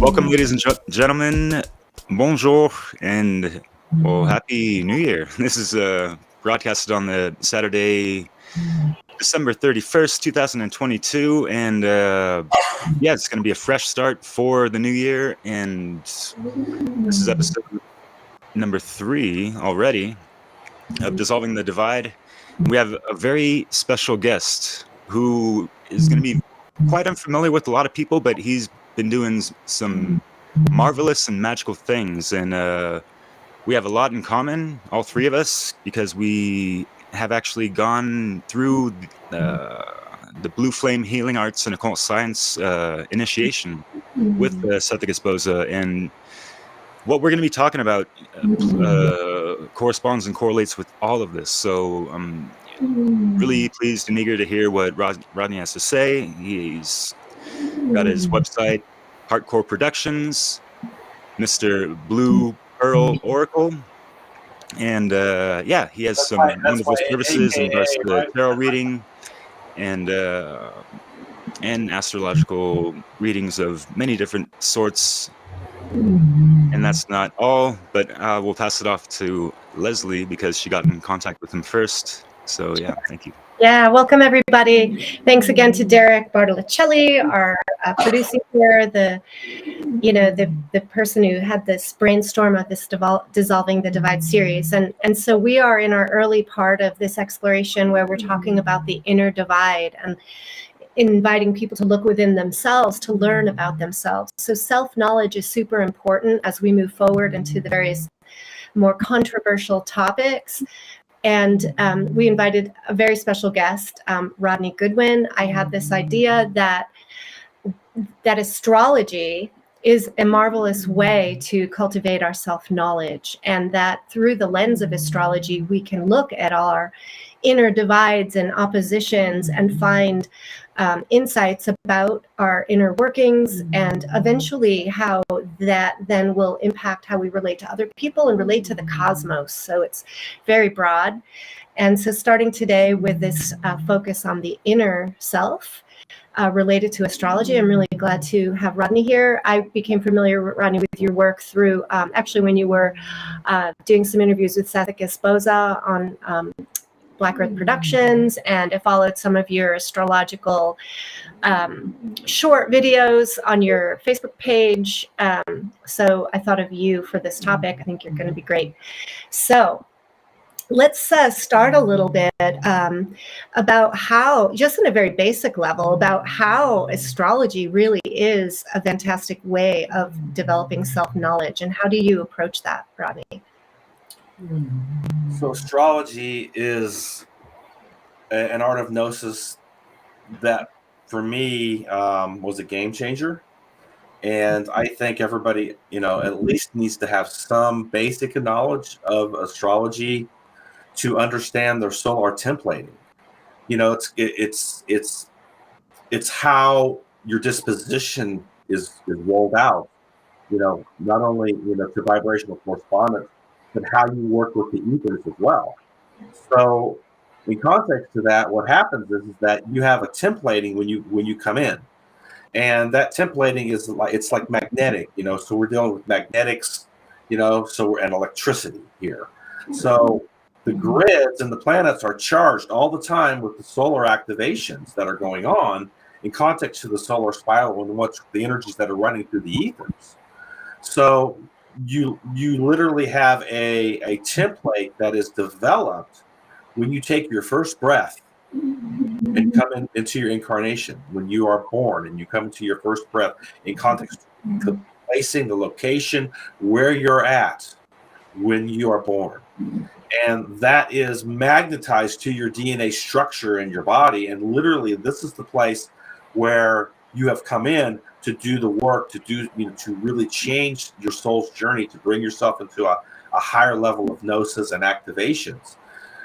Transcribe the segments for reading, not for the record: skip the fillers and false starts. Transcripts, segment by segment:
Welcome, ladies and gentlemen. Bonjour and happy New Year. This is broadcasted on the Saturday, December 31st, 2022. And it's going to be a fresh start for the new year. And this is episode number 3 already of Dissolving the Divide. We have a very special guest who is going to be quite unfamiliar with a lot of people, but he's been doing some marvelous and magical things, and we have a lot in common, all three of us, because we have actually gone through the Blue Flame Healing Arts and Occult Science initiation with Seth Esposa, and what we're going to be talking about corresponds and correlates with all of this. So I'm really pleased and eager to hear what Rodney has to say. He's got his website, Hardcore Productions, Mr. Blue Pearl Oracle, and he has some wonderful services in regards to tarot reading and astrological readings of many different sorts. And that's not all, but we'll pass it off to Leslie because she got in contact with him first. So thank you. Yeah, welcome everybody. Thanks again to Derek Bartolicelli, our producer here, the person who had this brainstorm of this Dissolving the Divide series. And so we are in our early part of this exploration where we're talking about the inner divide and inviting people to look within themselves to learn about themselves. So self-knowledge is super important as we move forward into the various more controversial topics. And we invited a very special guest, Rodney Goodwin. I had this idea that astrology is a marvelous way to cultivate our self-knowledge, and that through the lens of astrology, we can look at our inner divides and oppositions and find insights about our inner workings, and eventually how that then will impact how we relate to other people and relate to the cosmos. So it's very broad. And so starting today with this focus on the inner self related to astrology, I'm really glad to have Rodney here. I became familiar, Rodney, with your work through actually when you were doing some interviews with Seth Esposa on Black Earth Productions, and I followed some of your astrological short videos on your Facebook page. So I thought of you for this topic. I think you're going to be great. So let's start a little bit about how, just on a very basic level, about how astrology really is a fantastic way of developing self-knowledge. And how do you approach that, Rodney? So astrology is an art of gnosis that, for me, was a game changer. And I think everybody, at least needs to have some basic knowledge of astrology to understand their solar templating. It's how your disposition is rolled out. Not only to vibrational correspondence, but how you work with the ethers as well. So, in context to that, what happens is that you have a templating when you come in, and that templating is like magnetic. So we're dealing with magnetics. And electricity here. So the grids and the planets are charged all the time with the solar activations that are going on in context to the solar spiral and what's the energies that are running through the ethers. So you literally have a template that is developed when you take your first breath and come into your incarnation, when you are born and you come into your first breath in context to placing the location where you're at when you are born. And that is magnetized to your DNA structure in your body. And literally, this is the place where you have come in to do the work, to really change your soul's journey, to bring yourself into a higher level of gnosis and activations.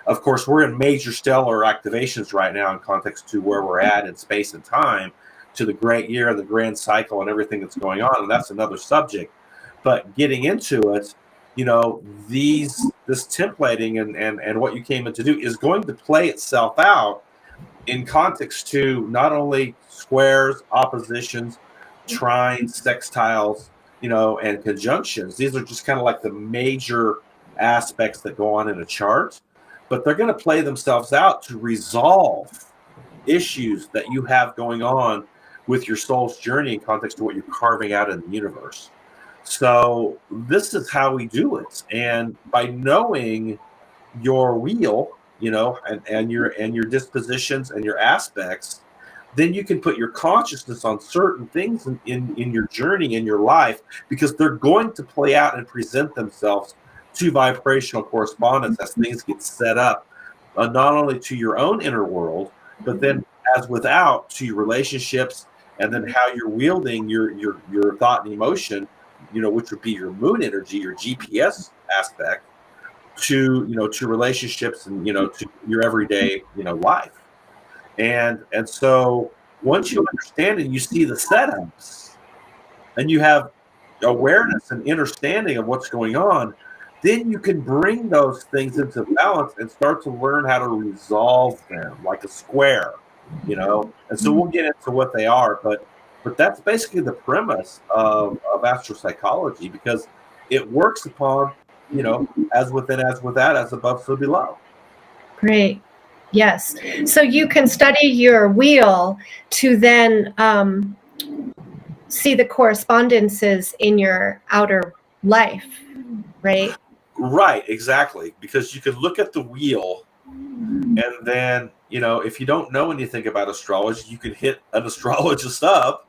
Of course, we're in major stellar activations right now in context to where we're at in space and time, to the great year, the grand cycle, and everything that's going on. And that's another subject. But getting into it, this templating and what you came in to do is going to play itself out in context to not only squares, oppositions, trines, sextiles, and conjunctions. These are just kind of like the major aspects that go on in a chart, but they're going to play themselves out to resolve issues that you have going on with your soul's journey in context to what you're carving out in the universe. So this is how we do it. And by knowing your wheel, and your dispositions and your aspects, then you can put your consciousness on certain things in your journey, in your life, because they're going to play out and present themselves to vibrational correspondence as things get set up, not only to your own inner world, but then as without to your relationships, and then how you're wielding your thought and emotion, which would be your moon energy, your GPS aspect, to to relationships and to your everyday life. And so once you understand and you see the setups and you have awareness and understanding of what's going on, then you can bring those things into balance and start to learn how to resolve them like a square, and so we'll get into what they are, but that's basically the premise of astropsychology, because it works upon as within, as without, as above, so below. Great. Yes. So you can study your wheel to then see the correspondences in your outer life, right? Right, exactly. Because you can look at the wheel, and then, if you don't know anything about astrology, you can hit an astrologist up,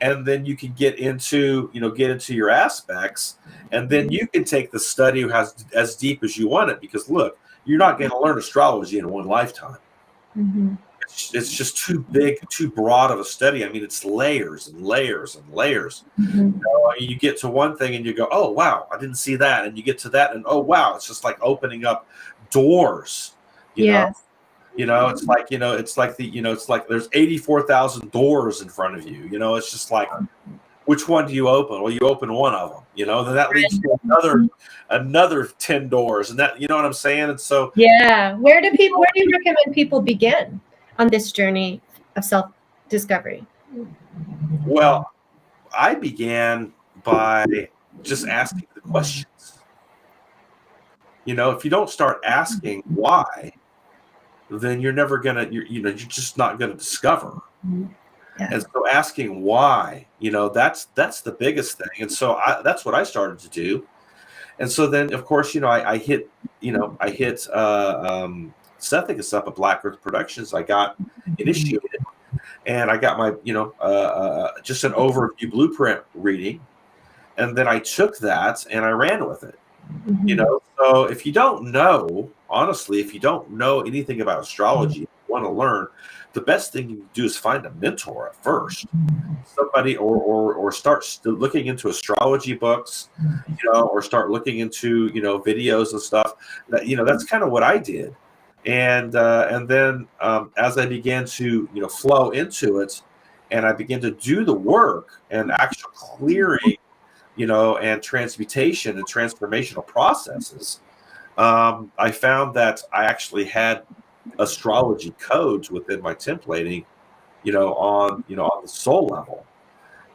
and then you can get into your aspects, and then you can take the study as deep as you want it, because look, you're not going to learn astrology in one lifetime. Mm-hmm. It's just too big, too broad of a study. I mean, it's layers and layers and layers. Mm-hmm. You get to one thing and you go, oh, wow, I didn't see that. And you get to that and, oh, wow, it's just like opening up doors, Yes. It's like, it's like there's 84,000 doors in front of you. It's just like, which one do you open? Well, you open one of them, then that leads to another 10 doors, and that, you know what I'm saying? And so, yeah, where do you recommend people begin on this journey of self-discovery? well, I began by just asking the questions. If you don't start asking why, then you're never gonna, you're just not gonna discover. Yeah. And so asking why, that's the biggest thing. And so that's what I started to do. And so then, of course, I hit Sethicus up at Black Earth Productions. I got initiated, and I got my, just an overview blueprint reading. And then I took that and I ran with it. Mm-hmm. So if you don't know, honestly, if you don't know anything about astrology, you want to learn, the best thing you can do is find a mentor at first, somebody, or start looking into astrology books, or start looking into videos and stuff. That that's kind of what I did, and then as I began to flow into it, and I began to do the work and actual clearing, and transmutation and transformational processes, I found that I actually had astrology codes within my templating, on the soul level.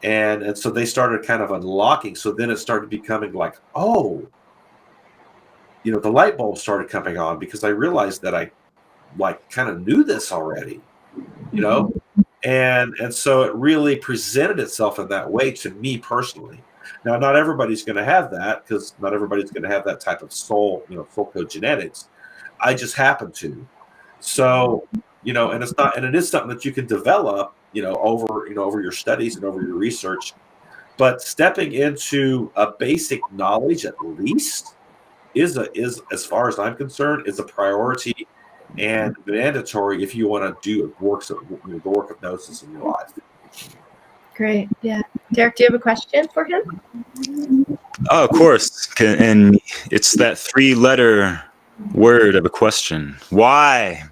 And so they started kind of unlocking. So then it started becoming like, oh, the light bulb started coming on, because I realized that I kind of knew this already, and so it really presented itself in that way to me personally. Now, not everybody's going to have that, because not everybody's going to have that type of soul code genetics. I just happen to. So, and it's not, and it is something that you can develop, over your studies and over your research. But stepping into a basic knowledge, at least, is as far as I'm concerned, is a priority and mandatory if you want to do the work of gnosis in your life. Great. Yeah. Derek, do you have a question for him? Oh, of course. And it's that 3-letter word of a question. Why?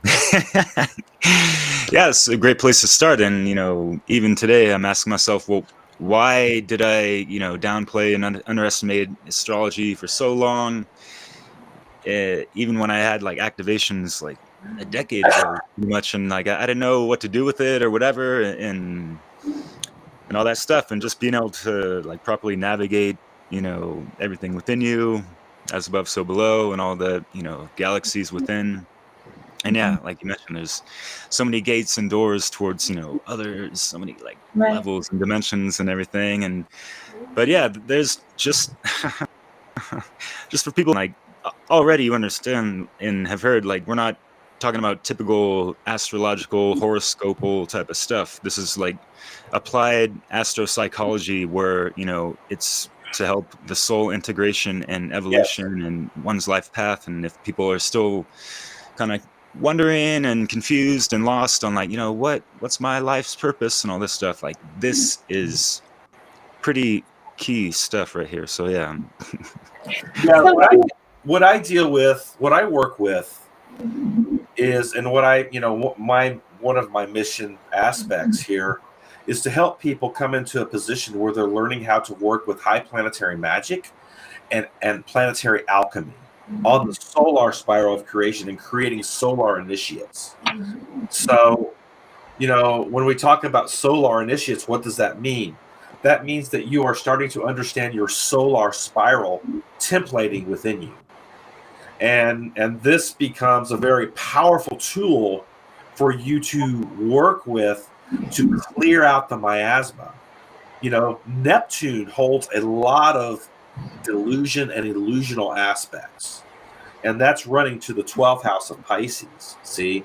Yeah, it's a great place to start. And, even today I'm asking myself, well, why did I, downplay and underestimate astrology for so long? Even when I had activations a decade ago, pretty much, and I didn't know what to do with it or whatever. And and all that stuff, and just being able to like properly navigate, you know, everything within you, as above so below, and all the, you know, galaxies within. And yeah, like you mentioned, there's so many gates and doors towards, you know, others, so many like Right. levels and dimensions and everything. And but yeah, there's just just for people like already you understand and have heard, like we're not talking about typical astrological horoscopal type of stuff. This is like applied astropsychology, where, you know, it's to help the soul integration and evolution and one's life path. And if people are still kind of wondering and confused and lost on, like, you know, what's my life's purpose and all this stuff, like this is pretty key stuff right here. So yeah. Yeah, what I deal with, what I work with is, and what I, you know, one of my mission aspects here is to help people come into a position where they're learning how to work with high planetary magic and planetary alchemy on the solar spiral of creation and creating solar initiates. So, you know, when we talk about solar initiates, what does that mean? That means that you are starting to understand your solar spiral templating within you. And this becomes a very powerful tool for you to work with to clear out the miasma. You know, Neptune holds a lot of delusion and illusional aspects, and that's running to the 12th house of Pisces. See?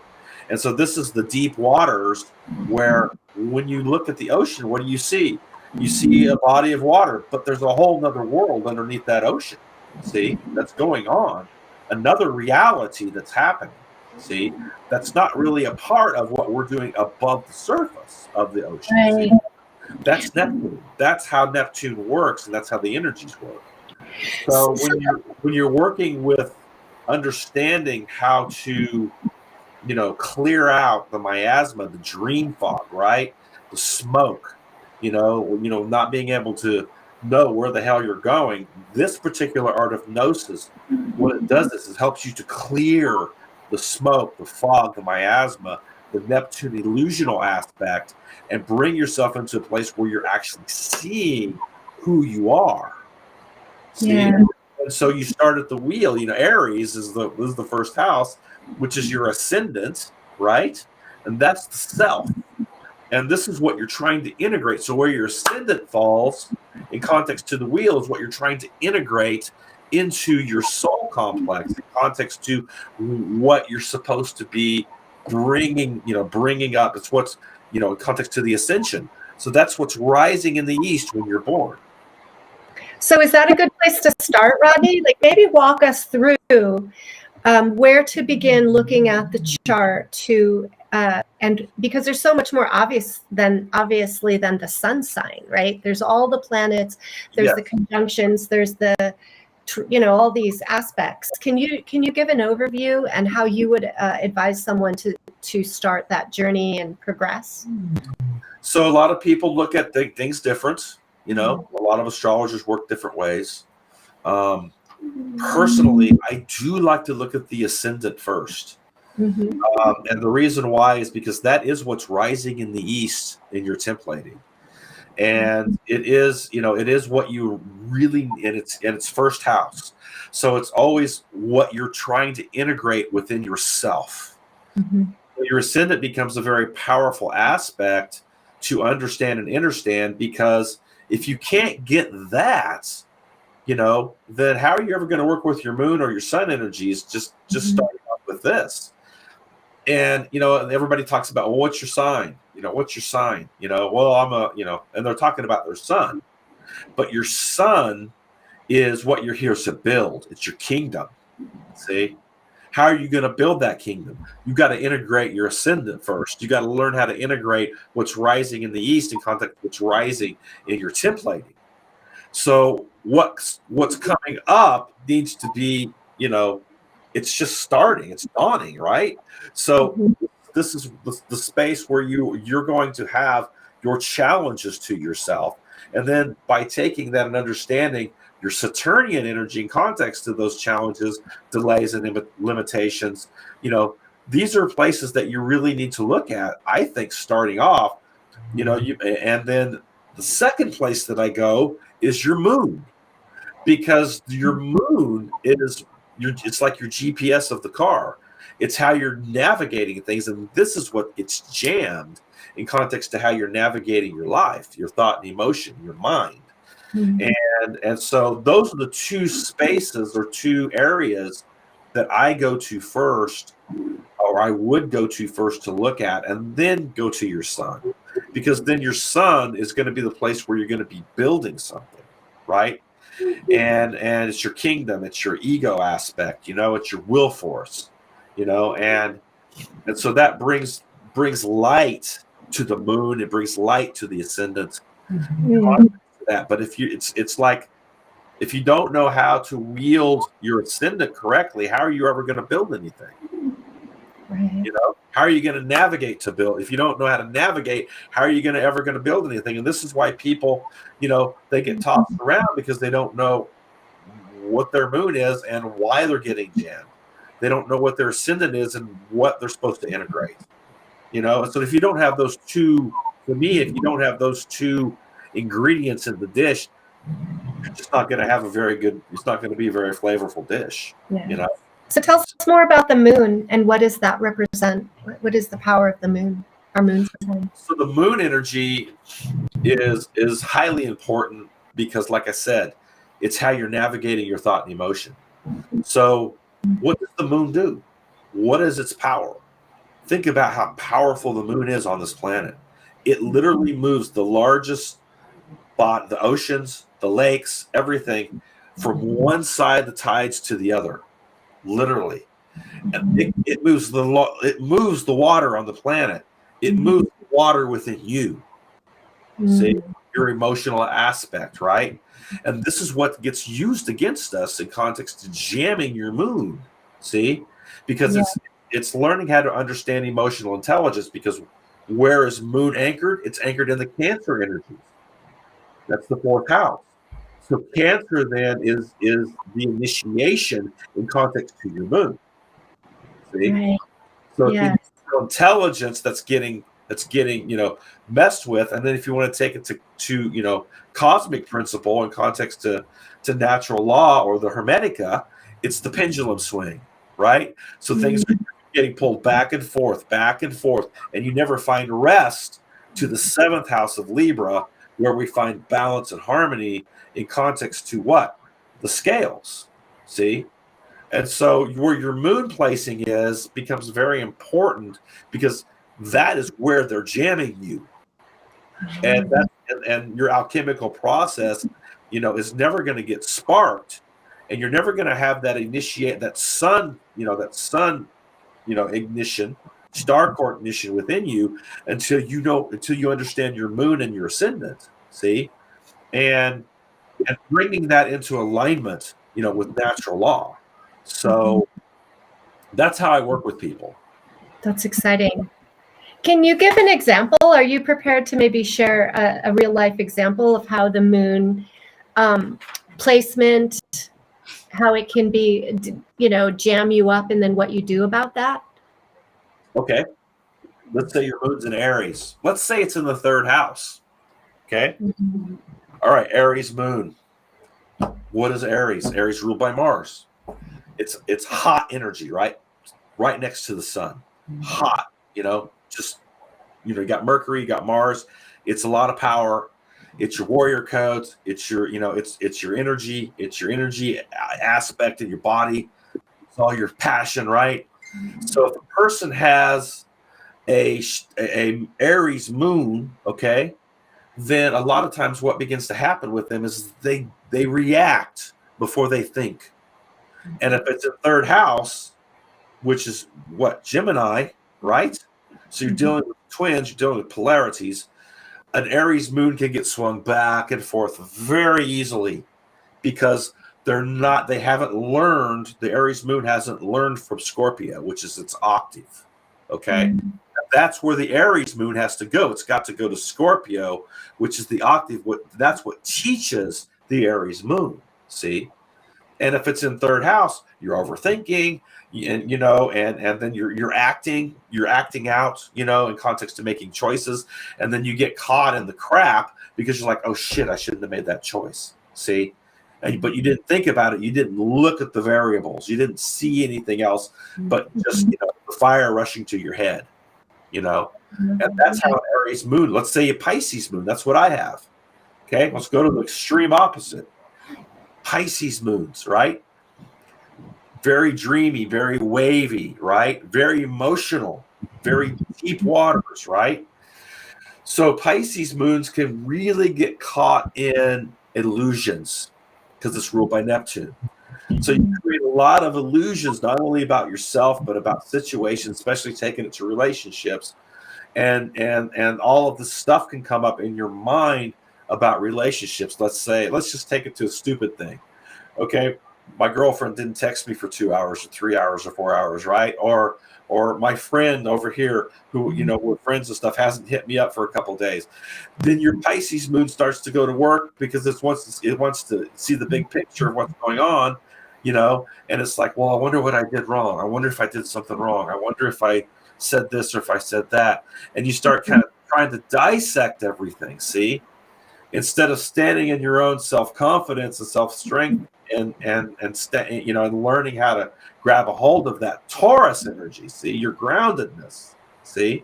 And so this is the deep waters where when you look at the ocean, what do you see? You see a body of water, but there's a whole nother world underneath that ocean. See, that's going on. Another reality that's happening. See, that's not really a part of what we're doing above the surface of the ocean. Right. That's Neptune. That's how Neptune works, and that's how the energies work. So when you're working with understanding how to, you know, clear out the miasma, the dream fog, right? The smoke, you know, not being able to know where the hell you're going. This particular art of gnosis, what it does is it helps you to clear the smoke, the fog, the miasma, the Neptune illusional aspect, and bring yourself into a place where you're actually seeing who you are. See? Yeah. And so you start at the wheel. You know, Aries is the first house, which is your ascendant, right? And that's the self. And this is what you're trying to integrate. So where your ascendant falls in context to the wheel is what you're trying to integrate into your soul complex, in context to what you're supposed to be bringing up. It's what's, you know, in context to the ascension. So that's what's rising in the east when you're born. So is that a good place to start, Rodney? Like maybe walk us through where to begin looking at the chart to, and because there's so much more obviously than the sun sign, right? There's all the planets, there's the conjunctions, there's the, you know, all these aspects. Can you give an overview and how you would advise someone to start that journey and progress? So a lot of people look at things different. You know, a lot of astrologers work different ways. Personally, I do like to look at the ascendant first. And the reason why is because that is what's rising in the east in your templating. And it is, you know, it is what you really, and it's first house. So it's always what you're trying to integrate within yourself. Your ascendant becomes a very powerful aspect to understand and understand, because if you can't get that, you know, then how are you ever going to work with your moon or your sun energies? Just starting off with this. And, you know, everybody talks about, well, what's your sign? You know, what's your sign? You know, well, I'm a, you know, and they're talking about their sun. But your sun is what you're here to build. It's your kingdom. See? How are you going to build that kingdom? You've got to integrate your ascendant first. You got to learn how to integrate what's rising in the east in context what's rising in your templating. So what's coming up needs to be, you know, it's just starting, it's dawning, right? So this is the space where you're going to have your challenges to yourself. And then by taking that and understanding your Saturnian energy in context to those challenges, delays, and limitations, you know, these are places that you really need to look at, I think, starting off, you know, and then The second place that I go is your moon, because your moon is it's like your GPS of the car. It's how you're navigating things, and this is what gets jammed in context to how you're navigating your life, your thought and emotion, your mind. And so those are the two spaces or two areas that I go to first, or I would go to first to look at, and then go to your sun, because then your sun is going to be the place where you're going to be building something, right? And it's your kingdom, it's your ego aspect, it's your will force, and so that brings light to the moon, it brings light to the ascendant. That, but it's like, if you don't know how to wield your ascendant correctly, how are you ever going to build anything? Right. How are you going to navigate to build? If you don't know how to navigate, how are you ever going to build anything? And this is why people, they get tossed around, because they don't know what their moon is and why they're getting jammed. They don't know what their ascendant is and what they're supposed to integrate. So if you don't have those two, for me, if you don't have those two ingredients in the dish, you're just not going to have it's not going to be a very flavorful dish. Yeah. So tell us more about the moon, and what does that represent? What is the power of the moon, our moon sign? So the moon energy is highly important, because, like I said, it's how you're navigating your thought and emotion. So what does the moon do? What is its power? Think about how powerful the moon is on this planet. It literally moves the largest the oceans, the lakes, everything, from one side of the tides to the other, literally. And it moves the water on the planet. It moves the water within you. See, your emotional aspect, right? And this is what gets used against us in context to jamming your moon. See, because it's learning how to understand emotional intelligence, because where is moon anchored? It's anchored in the Cancer energies. That's the fourth house. So Cancer then is the initiation in context to your moon. See? Right. So it's intelligence that's getting messed with, and then if you want to take it to cosmic principle in context to natural law or the Hermetica, it's the pendulum swing, right? So things are getting pulled back and forth, and you never find rest to the seventh house of Libra, where we find balance and harmony in context to what? The scales, see? And so where your moon placing becomes very important, because that is where they're jamming you. And and your alchemical process, is never going to get sparked, and you're never going to have that sun ignition, star core ignition within you, until you understand your moon and your ascendant. See, and bringing that into alignment, with natural law. So that's how I work with people. That's exciting. Can you give an example? Are you prepared to maybe share a real life example of how the moon placement, how it can be, jam you up, and then what you do about that? Okay. Let's say your moon's in Aries. Let's say it's in the third house. Okay. All right. Aries moon. What is Aries? Aries ruled by Mars. It's hot energy, right? Right next to the sun. Hot, you got Mercury, you got Mars. It's a lot of power. It's your warrior codes. It's your, it's your energy. It's your energy aspect of your body. It's all your passion, right? So if a person has a Aries moon, okay, then a lot of times what begins to happen with them is they react before they think. And if it's a third house, which is what, Gemini, right? So you're dealing with twins, you're dealing with polarities. An Aries moon can get swung back and forth very easily, because the Aries moon hasn't learned from Scorpio, which is its octave. Okay. That's where the Aries moon has to go. It's got to go to Scorpio, which is the octave. That's what teaches the Aries moon. See? And if it's in third house, you're overthinking, and and then you're acting out, in context of making choices, and then you get caught in the crap because you're like, oh shit, I shouldn't have made that choice. See, but you didn't think about it. You didn't look at the variables. You didn't see anything else, but just the fire rushing to your head. And that's how Aries moon. Let's say a Pisces moon. That's what I have. Okay, let's go to the extreme opposite. Pisces moons, right? Very dreamy, very wavy, right? Very emotional, very deep waters, right? So Pisces moons can really get caught in illusions because it's ruled by Neptune. So you create a lot of illusions, not only about yourself, but about situations, especially taking it to relationships. And all of this stuff can come up in your mind about relationships. Let's just take it to a stupid thing. Okay, my girlfriend didn't text me for 2 hours or 3 hours or 4 hours, right? Or my friend over here who, we're friends and stuff, hasn't hit me up for a couple of days. Then your Pisces moon starts to go to work because it wants to see the big picture of what's going on, and it's like, well, I wonder what I did wrong. I wonder if I did something wrong. I wonder if I said this or if I said that. And you start kind of trying to dissect everything, see? Instead of standing in your own self-confidence and self-strength and learning how to grab a hold of that Taurus energy, see, your groundedness, see?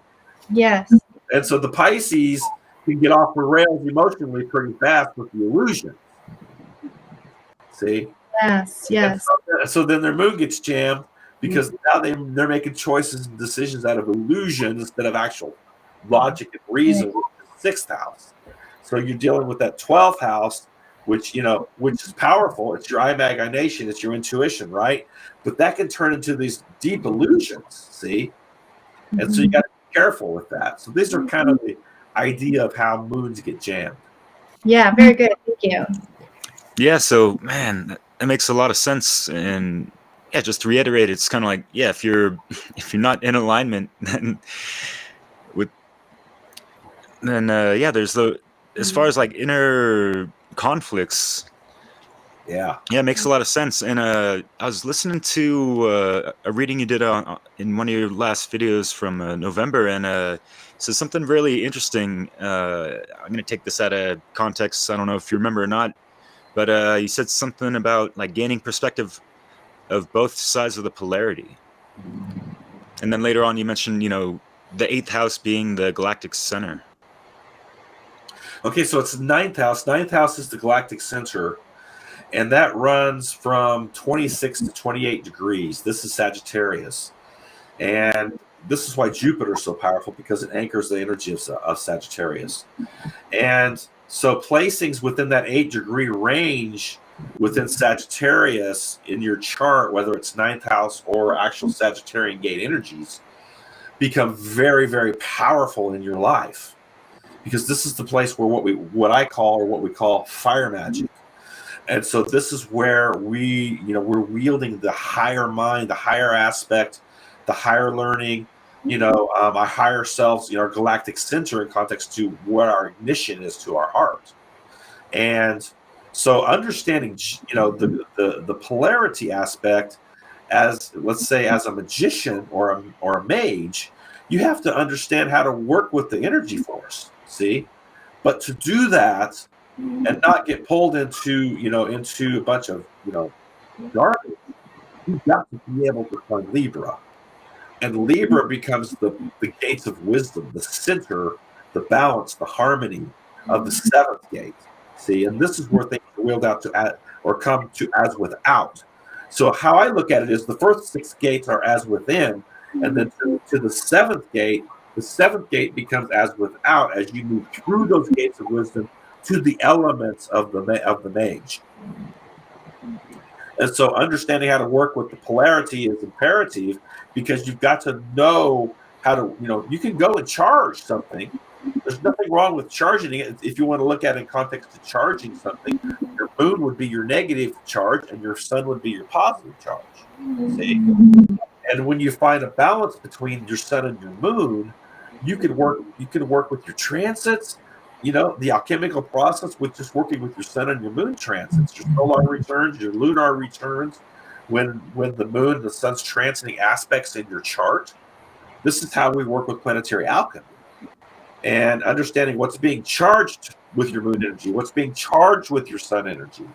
Yes. And so the Pisces can get off the rails emotionally pretty fast with the illusion, see? Yes. So then their moon gets jammed because now they're making choices and decisions out of illusion instead of actual logic and reason, which is the 6th house. So you're dealing with that 12th house, which is powerful. It's your imagination, it's your intuition, right? But that can turn into these deep illusions, see? And so you got to be careful with that. So these are kind of the idea of how moons get jammed. Yeah, very good. Thank you. Yeah, so man, that makes a lot of sense. And yeah, just to reiterate, it's kind of like, yeah, if you're not in alignment, then there's as far as like inner conflicts. Yeah, it makes a lot of sense. And I was listening to a reading you did in one of your last videos from November, and so something really interesting. I'm going to take this out of context. I don't know if you remember or not, but you said something about like gaining perspective of both sides of the polarity. And then later on you mentioned, the 8th house being the galactic center. Okay, so it's the 9th house. 9th house is the galactic center, and that runs from 26 to 28 degrees. This is Sagittarius. And this is why Jupiter is so powerful, because it anchors the energy of Sagittarius. And so placings within that 8-degree range within Sagittarius in your chart, whether it's 9th house or actual Sagittarian gate energies, become very, very powerful in your life. Because this is the place where what I call fire magic. And so this is where we're wielding the higher mind, the higher aspect, the higher learning, our higher selves, our galactic center in context to what our ignition is to our heart. And so understanding, the polarity aspect as, let's say, as a magician or a mage, you have to understand how to work with the energy force. See, but to do that and not get pulled into a bunch of garbage, you've got to be able to find Libra, and Libra becomes the gates of wisdom, the center, the balance, the harmony of the 7th gate. See, and this is where things are wheeled out to or come to as without. So how I look at it is the first 6 gates are as within, and then to the 7th gate. The 7th gate becomes as without as you move through those gates of wisdom to the elements of the mage. And so understanding how to work with the polarity is imperative, because you've got to know how to, you can go and charge something. There's nothing wrong with charging it. If you want to look at it in context of charging something, your moon would be your negative charge and your sun would be your positive charge. See? And when you find a balance between your sun and your moon, you can work with your transits, the alchemical process with just working with your sun and your moon transits, your solar returns, your lunar returns, when the moon, the sun's transiting aspects in your chart, this is how we work with planetary alchemy. And understanding what's being charged with your moon energy, what's being charged with your sun energy,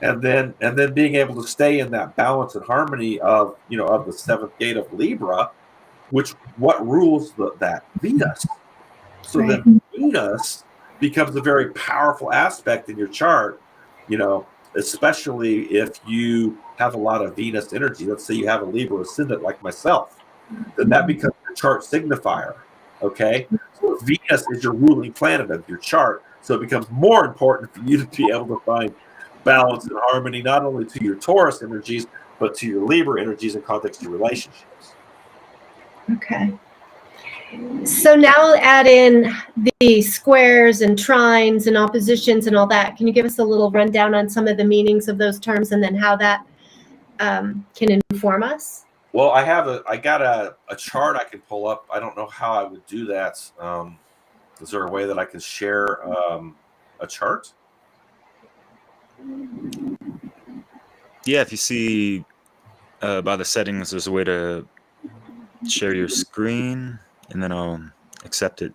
and then being able to stay in that balance and harmony of of the seventh gate of Libra, what rules that Venus. So Right. then Venus becomes a very powerful aspect in your chart, especially if you have a lot of Venus energy. Let's say you have a Libra ascendant like myself, then that becomes your chart signifier. Okay, so Venus is your ruling planet of your chart, so it becomes more important for you to be able to find balance and harmony, not only to your Taurus energies, but to your Libra energies in context to relationships. Okay. So now add in the squares and trines and oppositions and all that. Can you give us a little rundown on some of the meanings of those terms and then how that can inform us? Well, I got a chart I can pull up. I don't know how I would do that. Is there a way that I can share a chart? Yeah, if you see by the settings, there's a way to share your screen, and then I'll accept it.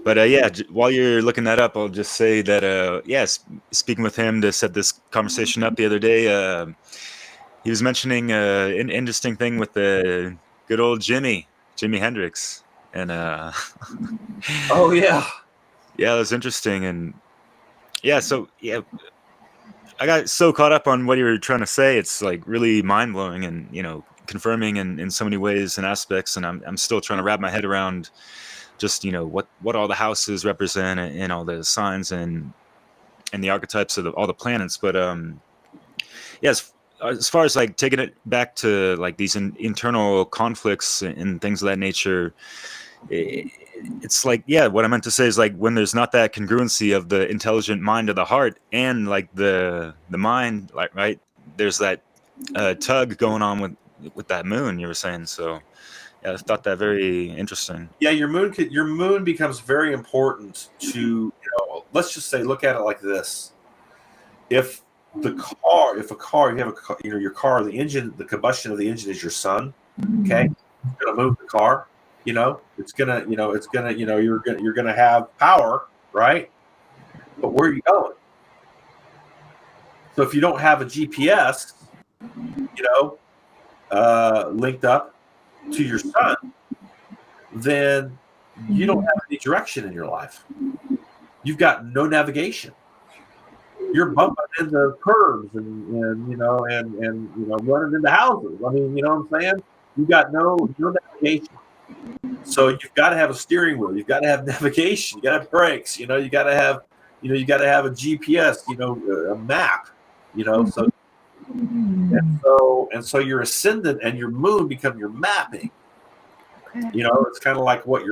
But yeah, while you're looking that up, I'll just say that yes, speaking with him to set this conversation up the other day, he was mentioning an interesting thing with the good old Jimi Hendrix, and Oh yeah, yeah, it was interesting, and yeah, so yeah, I got so caught up on what you were trying to say. It's like really mind blowing, and confirming in so many ways and aspects, and I'm still trying to wrap my head around just what all the houses represent and all the signs and the archetypes of all the planets. But yes, as far as like taking it back to like these internal conflicts and things of that nature, it's like, yeah, what I meant to say is like when there's not that congruency of the intelligent mind of the heart and like the mind, like, right, there's that tug going on with that moon you were saying. So yeah, I thought that very interesting. yeah. Your moon becomes very important to let's just say, look at it like this: if a car, you have a car, your car, the engine, the combustion of the engine is your sun. Okay, it's gonna move the car. It's gonna you're gonna have power, right? But where are you going? So if you don't have a GPS, linked up to your sun, then you don't have any direction in your life. You've got no navigation. You're bumping into curbs and running into houses. I mean, you know what I'm saying? You got no navigation. So you've got to have a steering wheel. You've got to have navigation. You got to have brakes. You got to have a GPS. A map. So your ascendant and your moon become your mapping. Okay. It's kind of like what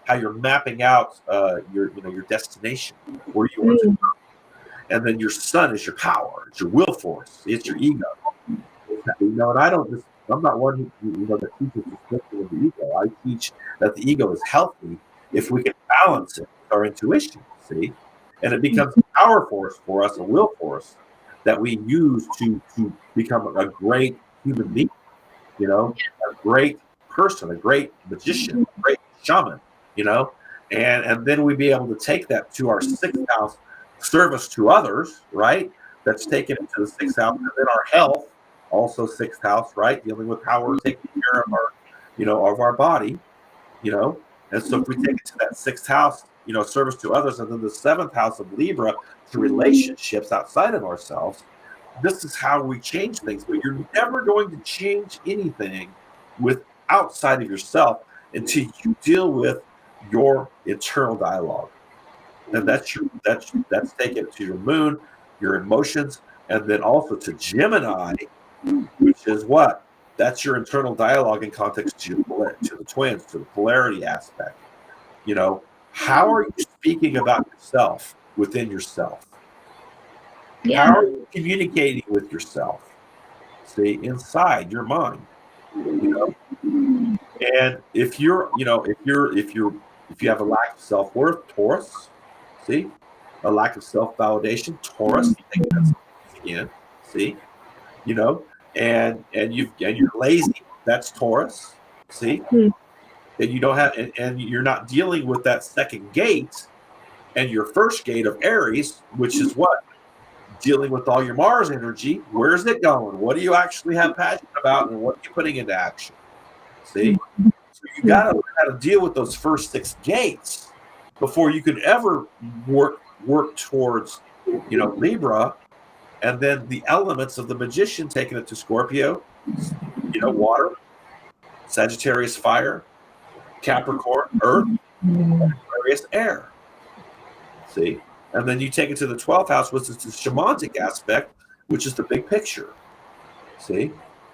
how you're mapping out your destination, where you want to go. And then your sun is your power. It's your will force. It's your ego. And I'm not one who that teaches description of the ego. I teach that the ego is healthy if we can balance it with our intuition. See, and it becomes a power force for us, a will force that we use to become a great human being. A great person, a great magician, a great shaman. And then we'd be able to take that to our sixth house, service to others, right? That's taken into the sixth house, and then our health, also sixth house, right? Dealing with how we're taking care of our, of our body, And so if we take it to that sixth house, service to others, and then the seventh house of Libra to relationships outside of ourselves, this is how we change things. But you're never going to change anything with outside of yourself until you deal with your internal dialogue. And that's taken to your moon, your emotions, and then also to Gemini, which is what? That's your internal dialogue in context to the twins, to the polarity aspect. How are you speaking about yourself within yourself? Yeah. How are you communicating with yourself? See, inside your mind. And if you have a lack of self-worth, Taurus, see, a lack of self-validation, Taurus, again, see, you know, and you're lazy. That's Taurus. See, Mm. and you don't have, and you're not dealing with that second gate and your first gate of Aries, which is what, dealing with all your Mars energy. Where's it going? What do you actually have passion about, and what are you putting into action? See, so you got to learn how to deal with those first 6 gates before you could ever work towards, Libra, and then the elements of the magician taking it to Scorpio, water, Sagittarius, fire, Capricorn, earth, Aquarius, air. See, and then you take it to the 12th house, which is the shamanic aspect, which is the big picture. See,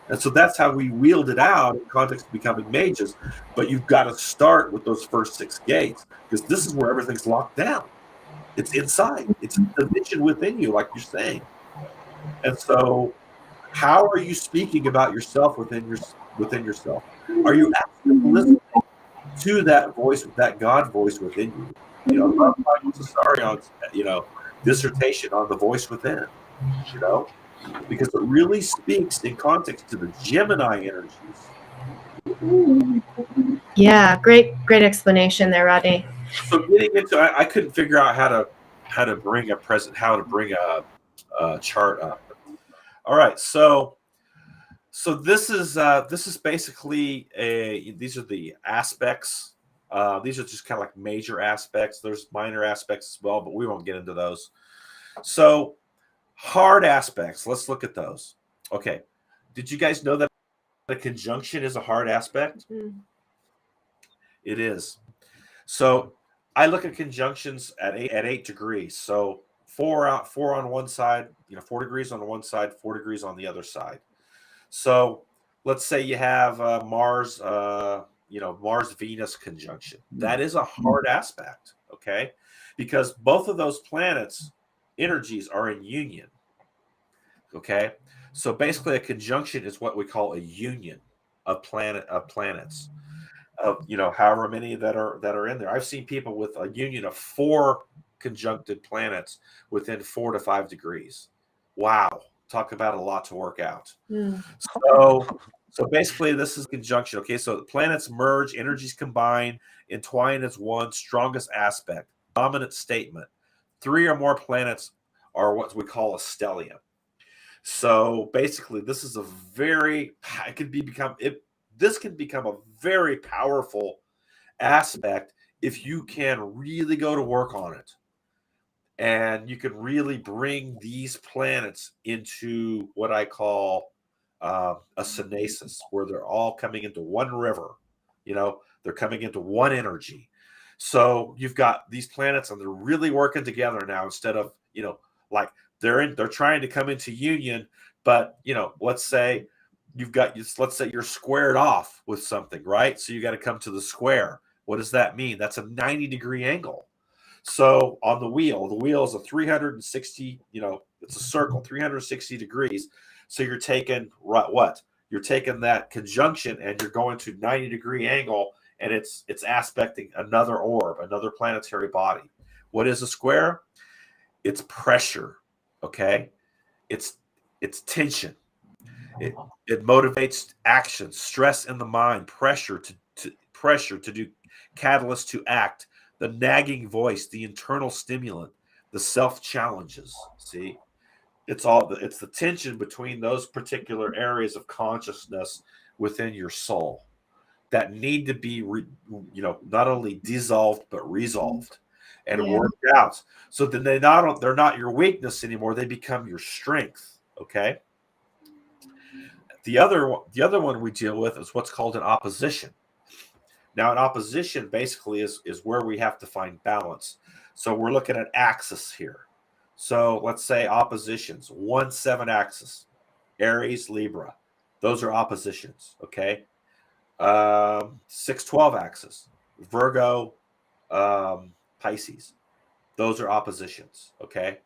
and so that's how we wield it out in context of becoming mages. But you've got to start with those first 6 gates, because this is where everything's locked down. It's inside. It's the vision within you, like you're saying. And so, how are you speaking about yourself within yourself? Are you actually listening to that voice, that God voice within you? I love Michael Cesarion's, dissertation on the voice within. Because it really speaks in context to the Gemini energies. Yeah, great explanation there, Rodney. So getting into, I couldn't figure out how to bring a chart up. All right, so this is basically these are the aspects. These are just kind of like major aspects. There's minor aspects as well, but we won't get into those. So hard aspects, let's look at those. Okay, did you guys know that a conjunction is a hard aspect? It is. So I look at conjunctions at 8 degrees. So 4 on one side, 4 degrees on one side, 4 degrees on the other side. So let's say you have Mars Venus conjunction. That is a hard aspect, okay? Because both of those planets energies are in union. Okay? So basically a conjunction is what we call a union of planets. Of however many that are in there. I've seen people with a union of 4 conjuncted planets within 4 to 5 degrees. Wow, talk about a lot to work out. So basically, this is conjunction. Okay, so the planets merge, energies combine, entwine as one, strongest aspect, dominant statement. 3 or more planets are what we call a stellium. So basically, this is this can become a very powerful aspect if you can really go to work on it. And you can really bring these planets into what I call a synesis, where they're all coming into one river. They're coming into one energy. So you've got these planets, and they're really working together now, instead of like they're trying to come into union. But let's say you're squared off with something, right? So you got to come to the square. What does that mean? That's a 90-degree angle. So on the wheel is a 360, it's a circle, 360 degrees. So you're taking what? You're taking that conjunction and you're going to 90-degree angle, and it's aspecting another orb, another planetary body. What is a square? It's pressure, okay? It's tension. It motivates action, stress in the mind, pressure to do, catalyst to act, the nagging voice, the internal stimulant, the self challenges. See, it's the tension between those particular areas of consciousness within your soul that need to be not only dissolved but resolved and worked out. So then they're not your weakness anymore. They become your strength. Okay. The other one we deal with is what's called an opposition. Now, an opposition basically is where we have to find balance. So we're looking at axis here. So let's say oppositions, 1-7 axis, Aries, Libra. Those are oppositions, okay? 6-12 axis, Virgo, Pisces. Those are oppositions, okay?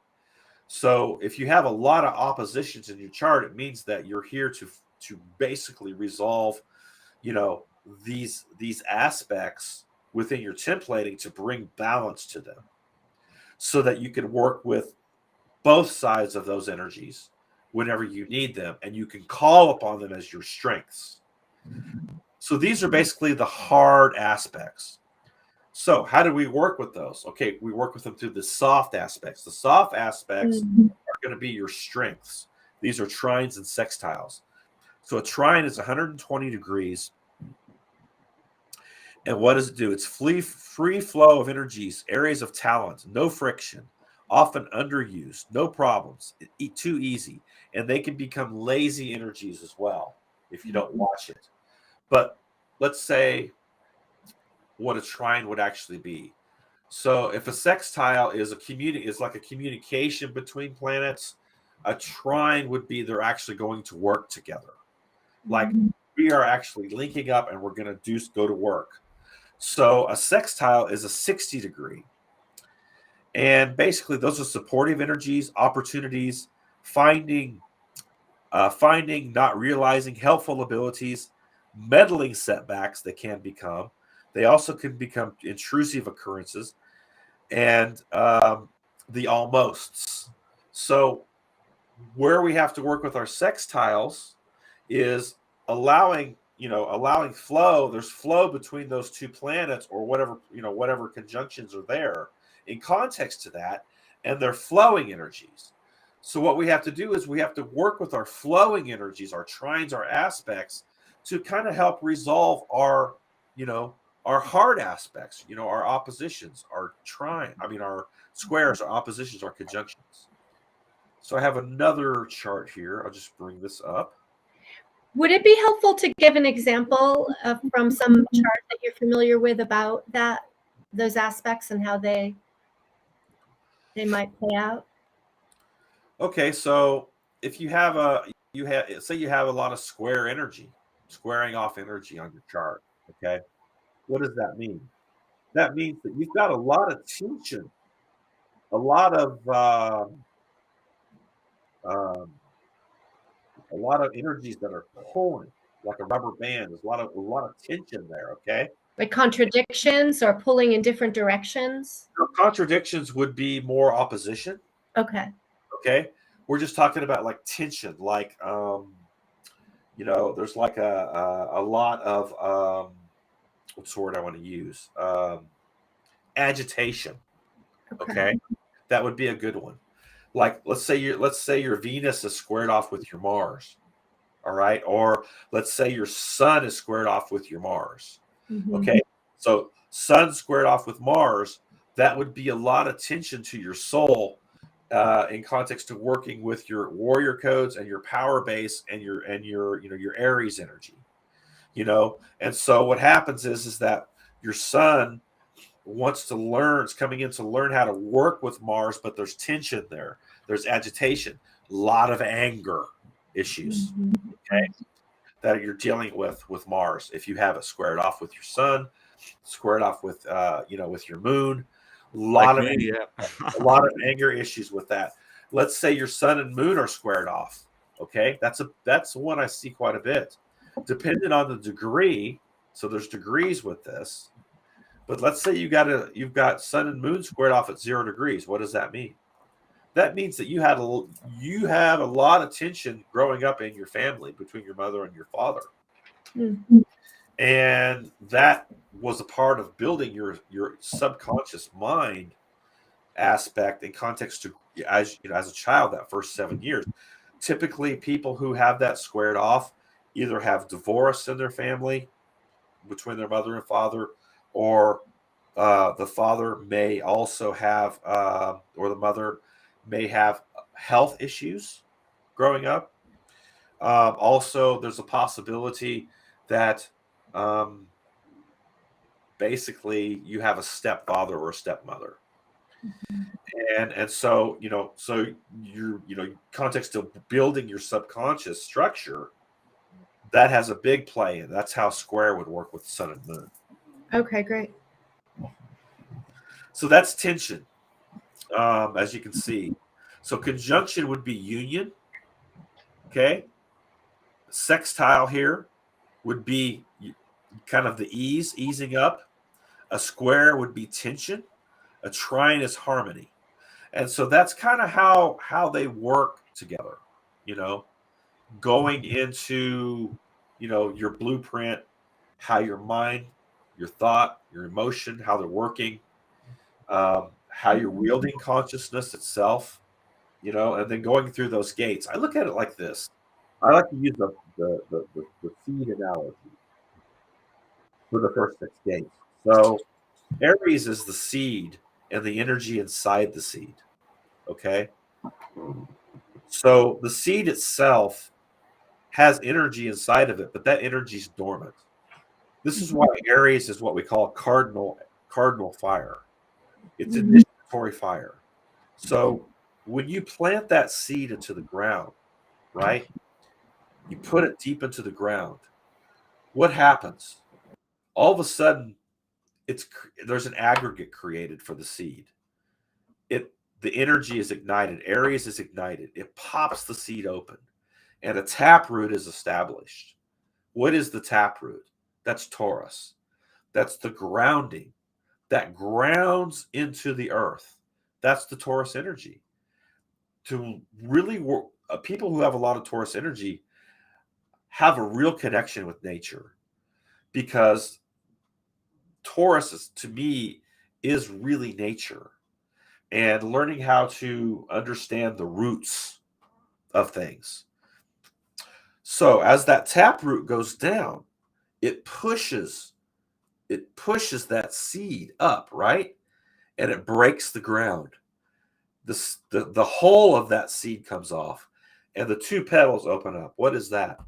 So if you have a lot of oppositions in your chart, it means that you're here to basically resolve, these aspects within your templating to bring balance to them, so that you can work with both sides of those energies whenever you need them, and you can call upon them as your strengths. So these are basically the hard aspects. So how do we work with those? Okay, we work with them through the soft aspects. The soft aspects are going to be your strengths. These are trines and sextiles. So a trine is 120 degrees. And what does it do? It's free flow of energies, areas of talent, no friction, often underused, no problems, too easy. And they can become lazy energies as well if you don't watch it. But let's say what a trine would actually be. So if a sextile is like a communication between planets, a trine would be they're actually going to work together. Like we are actually linking up and we're going to go to work. So a sextile is a 60 degree. And basically those are supportive energies, opportunities, finding, not realizing, helpful abilities, meddling setbacks that can become. They also can become intrusive occurrences and the almosts. So where we have to work with our sextiles is allowing flow. There's flow between those two planets or whatever conjunctions are there in context to that, and they're flowing energies. So what we have to do is we have to work with our flowing energies, our trines, our aspects, to kind of help resolve our hard aspects, our oppositions, our squares, our oppositions, our conjunctions. So I have another chart here. I'll just bring this up. Would it be helpful to give an example from some chart that you're familiar with about those aspects and how they might play out? Okay, so if you have say you have a lot of squaring off energy on your chart, okay? What does that mean? That means that you've got a lot of tension, a lot of energies that are pulling like a rubber band. There's a lot of tension there, okay? Like contradictions or pulling in different directions? So contradictions would be more opposition. Okay. Okay. We're just talking about like tension, like there's like a lot of what's the word I want to use? Agitation. Okay. That would be a good one. Like let's say your Venus is squared off with your Mars. All right. Or let's say your Sun is squared off with your Mars. Okay. So Sun squared off with Mars, that would be a lot of tension to your soul in context to working with your warrior codes and your power base and your Aries energy. And so what happens is that your Sun wants to learn, it's coming in to learn how to work with Mars, but there's tension there. There's agitation, a lot of anger issues, okay, that you're dealing with Mars. If you have it squared off with your Sun, squared off with with your Moon, a lot of anger issues with that. Let's say your Sun and Moon are squared off. Okay, that's one I see quite a bit, depending on the degree. So there's degrees with this, but let's say you've got Sun and Moon squared off at 0 degrees. What does that mean? That means that you have a lot of tension growing up in your family between your mother and your father. And that was a part of building your subconscious mind aspect in context to as a child, that first 7 years. Typically people who have that squared off either have divorce in their family between their mother and father, or the father may also have or the mother may have health issues growing up. Also, there's a possibility that basically you have a stepfather or a stepmother. And so, so you're, context of building your subconscious structure, that has a big play. And that's how square would work with Sun and Moon. Okay, great. So that's tension, as you can see. So conjunction would be union. Okay. Sextile here would be kind of the easing up. A square would be tension. A trine is harmony. And so that's kind of how they work together. you know, going into, your blueprint, how your mind, your thought, your emotion, how they're working, how you're wielding consciousness itself, and then going through those gates. I look at it like this. I like to use the seed analogy for the first 6 gates. So Aries is the seed and the energy inside the seed. Okay. So the seed itself has energy inside of it, but that energy is dormant. This is why Aries is what we call cardinal fire. It's initiatory fire. So when you plant that seed into the ground, right? You put it deep into the ground. What happens? All of a sudden, there's an aggregate created for the seed. The energy is ignited. Aries is ignited. It pops the seed open, and a taproot is established. What is the taproot? That's Taurus. That's the grounding that grounds into the earth. That's the Taurus energy. To really work, people who have a lot of Taurus energy have a real connection with nature, because Taurus, to me, is really nature, and learning how to understand the roots of things. So as that taproot goes down, it pushes that seed up, right? And it breaks the ground. The whole of that seed comes off, and the 2 petals open up. What is that?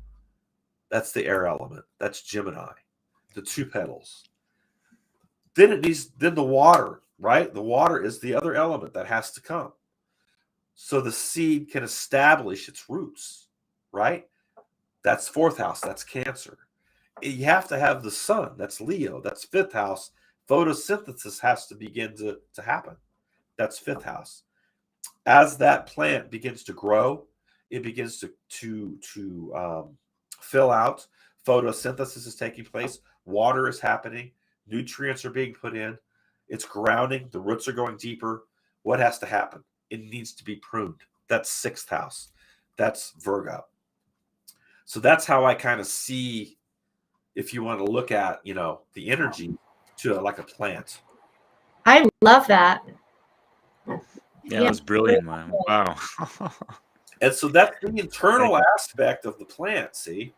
That's the air element. That's Gemini. The 2 petals. Then the water, right? The water is the other element that has to come. So the seed can establish its roots, right? That's 4th house. That's Cancer. You have to have the sun. That's Leo. That's 5th house. Photosynthesis has to begin to happen. That's 5th house. As that plant begins to grow, it begins to fill out. Photosynthesis is taking place. Water is happening. Nutrients are being put in. It's grounding. The roots are going deeper. What has to happen? It needs to be pruned. That's 6th house. That's Virgo. So that's how I kind of see, if you want to look at, the energy to like a plant. I love that. Yeah, that's brilliant, man. Wow. And so that's the internal aspect of the plant, see?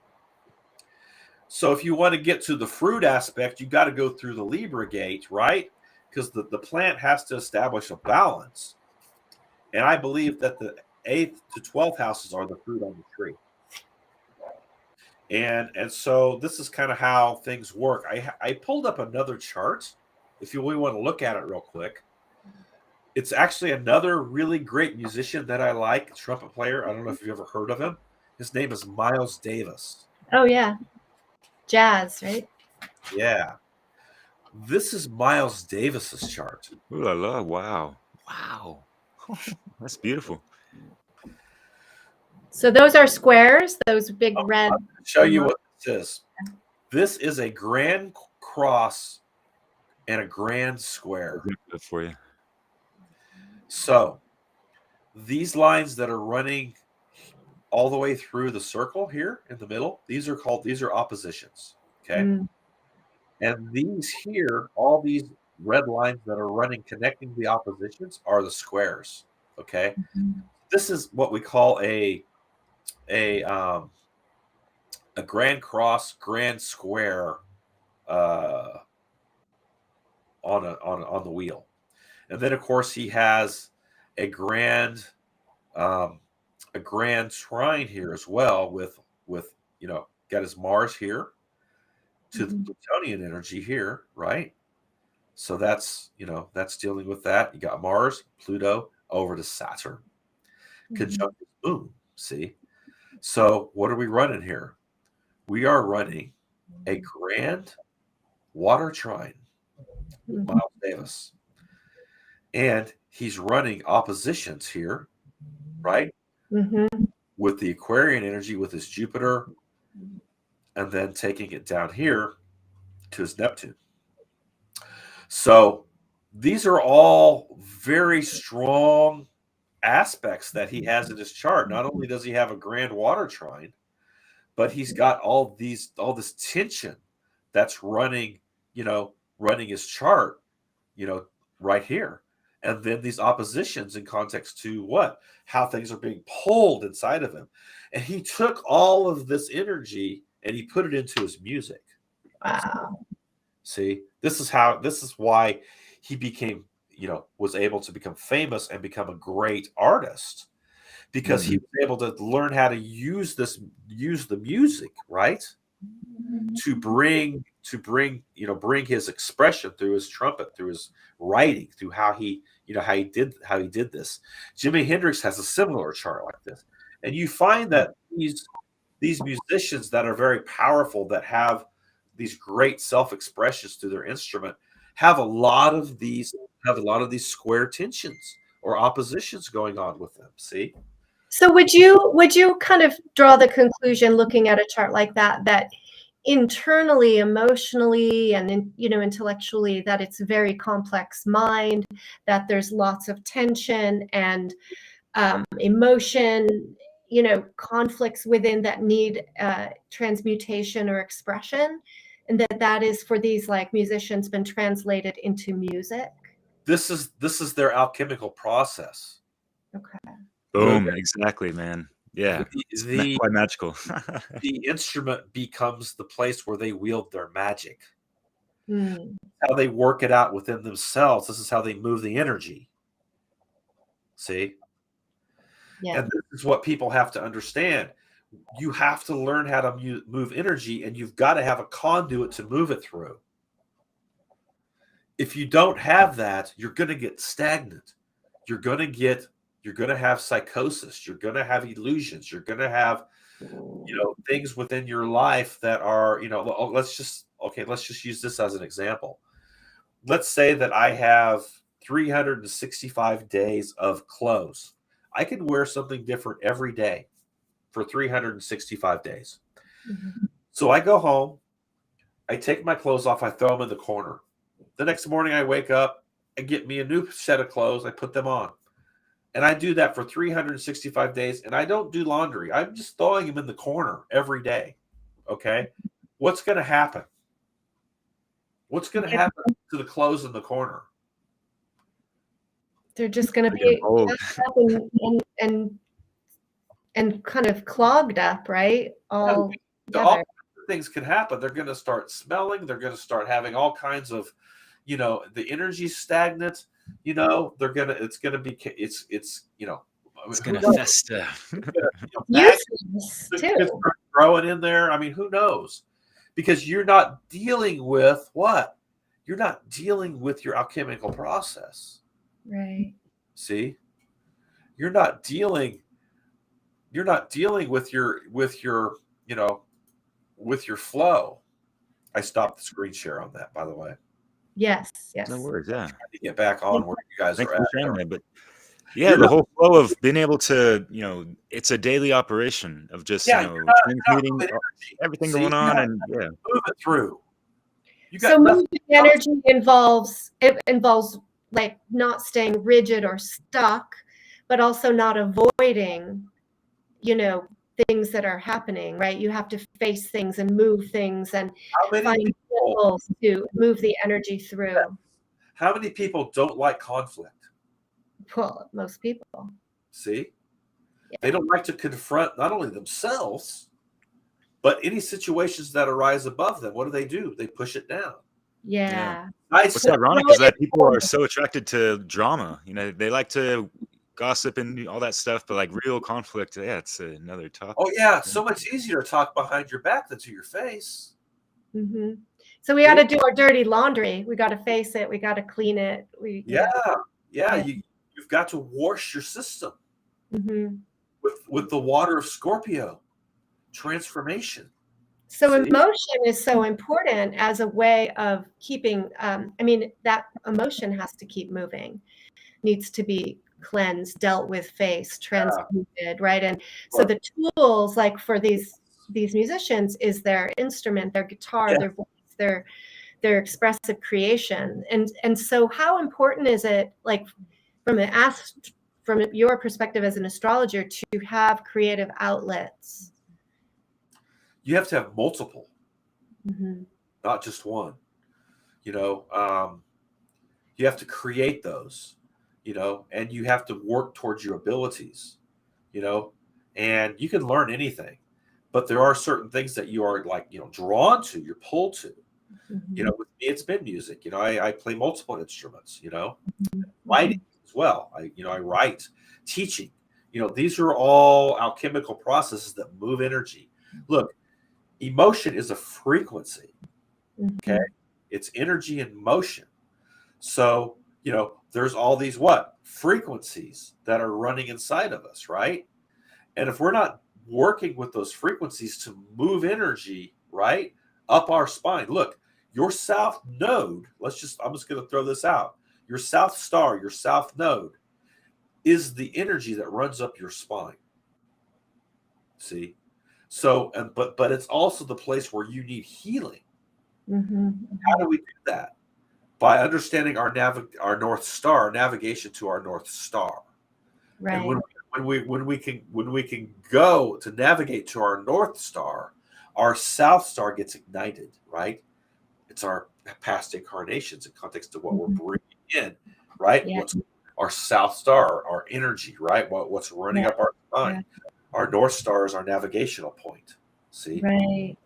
So if you want to get to the fruit aspect, you got to go through the Libra gate, right? Because the plant has to establish a balance. And I believe that the 8th to 12th houses are the fruit on the tree. And so this is kind of how things work. I pulled up another chart, if you really want to look at it real quick. It's actually another really great musician that I like, trumpet player. I don't know if you've ever heard of him. His name is Miles Davis. Oh, yeah. Jazz, right? Yeah. This is Miles Davis's chart. Ooh la la. Wow. That's beautiful. So those are squares, those big red. I'll show you what this is. This is a grand cross and a grand square. Good for you. So these lines that are running all the way through the circle here in the middle, these are oppositions. Okay. And these here, all these red lines that are running connecting the oppositions are the squares. Okay. This is what we call a grand cross, grand square on the wheel. And then of course he has a grand trine here as well with got his Mars here to the Plutonian energy here, right? So that's dealing with that. You got Mars, Pluto over to Saturn. Conjunct Moon, see? So what are we running here? We are running a grand water trine with Miles Davis. And he's running oppositions here, right? With the Aquarian energy, with his Jupiter, and then taking it down here to his Neptune. So these are all very strong aspects that he has in his chart. Not only does he have a grand water trine, but he's got all this tension that's running his chart, right here. And then these oppositions in context to how things are being pulled inside of him. And he took all of this energy and he put it into his music. Wow. See, this is why he became, was able to become famous and become a great artist, because he was able to learn how to use the music, right? To bring his expression through his trumpet, through his writing, through how he did this. Jimi Hendrix has a similar chart like this. And you find that these musicians that are very powerful, that have these great self-expressions through their instrument, have a lot of these square tensions or oppositions going on with them. See? So would you kind of draw the conclusion, looking at a chart like that internally, emotionally, and intellectually, that it's a very complex mind, that there's lots of tension and emotion, conflicts within that need transmutation or expression, and that is, for these like musicians, been translated into music? This is their alchemical process. Okay. Boom. Exactly, man. Yeah. It's quite magical. The instrument becomes the place where they wield their magic. Mm. How they work it out within themselves. This is how they move the energy. See? Yeah. And this is what people have to understand. You have to learn how to move energy, and you've got to have a conduit to move it through. If you don't have that, you're going to get stagnant. You're going to have psychosis. You're going to have illusions. You're going to have, things within your life that are, let's just use this as an example. Let's say that I have 365 days of clothes. I can wear something different every day for 365 days. Mm-hmm. So I go home, I take my clothes off, I throw them in the corner. The next morning I wake up, I get me a new set of clothes, I put them on. And I do that for 365 days, and I don't do laundry. I'm just throwing them in the corner every day. Okay? What's going to happen? What's going to happen to the clothes in the corner? They're just going to be and kind of clogged up, right? All things can happen. They're going to start smelling. They're going to start having all kinds of, the energy's stagnant. It's going to fester. Useless too. Growing in there. I mean, who knows? Because you're not dealing with what? You're not dealing with your alchemical process. Right. See? You're not dealing with your flow. I stopped the screen share on that, by the way. Yes. No worries, yeah. Trying to get back on where you guys are at. But yeah, the whole flow of being able to, it's a daily operation of just, transmuting everything going on, and move it through. So moving energy involves like not staying rigid or stuck, but also not avoiding, things that are happening, right? You have to face things and move things and find tools to move the energy through. How many people don't like conflict? Well, most people. See? Yeah. They don't like to confront not only themselves, but any situations that arise above them. What do? They push it down. Yeah. What's ironic is that people are so attracted to drama. They like to gossip and all that stuff, but like real conflict, it's another topic. Oh yeah, it's so much easier to talk behind your back than to your face. Mm-hmm. So we got to do our dirty laundry. We got to face it. We got to clean it. You've got to wash your system with the water of Scorpio. Transformation. So emotion is so important as a way of keeping. That emotion has to keep moving. Needs to be cleansed, dealt with, faced, transmuted, right? And so the tools, like for these musicians, is their instrument, their guitar, their voice, their expressive creation. And so how important is it, like from an from your perspective as an astrologer, to have creative outlets? You have to have multiple, Mm-hmm. not just one. You know, you have to create those, you know, and you have to work towards your abilities, you know, and you can learn anything, but there are certain things that you are like, you know, drawn to, you're pulled to. Mm-hmm. You know, with me, it's been music. You know, I play multiple instruments, you know, Mm-hmm. writing as well. I write, teaching. You know, these are all alchemical processes that move energy. Look, emotion is a frequency. Okay. It's energy in motion. So, you know, there's all these what? Frequencies that are running inside of us, right? And if we're not working with those frequencies to move energy, right, up our spine, look, your south node, I'm just going to throw this out. Your south star, your south node is the energy that runs up your spine. See? So, but it's also the place where you need healing. Mm-hmm. How do we do that? By understanding our North Star, navigation to our North Star. Right. And when we can go to navigate to our North Star, our South Star gets ignited, right? It's our past incarnations in context of what we're bringing in, right? Yeah. What's our South Star, our energy, right? What's running up our spine. Yeah. Our North Star is our navigational point. See?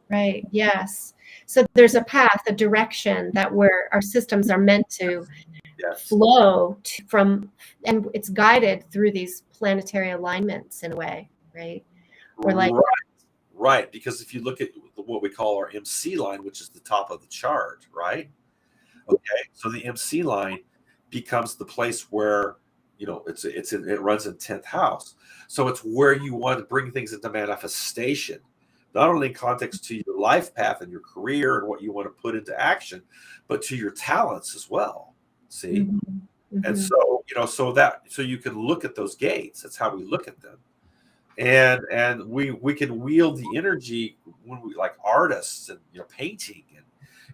Right. Yes. So there's a path, a direction that our systems are meant to flow from, and it's guided through these planetary alignments in a way, right? Or like, right. Because if you look at what we call our MC line, which is the top of the chart, right? Okay. So the MC line becomes the place where, you know, it runs in 10th house. So it's where you want to bring things into manifestation, not only in context to your life path and your career and what you want to put into action, but to your talents as well. See? Mm-hmm. And so, you know, so you can look at those gates. That's how we look at them. And we can wield the energy when we, like artists, and, you know, painting and,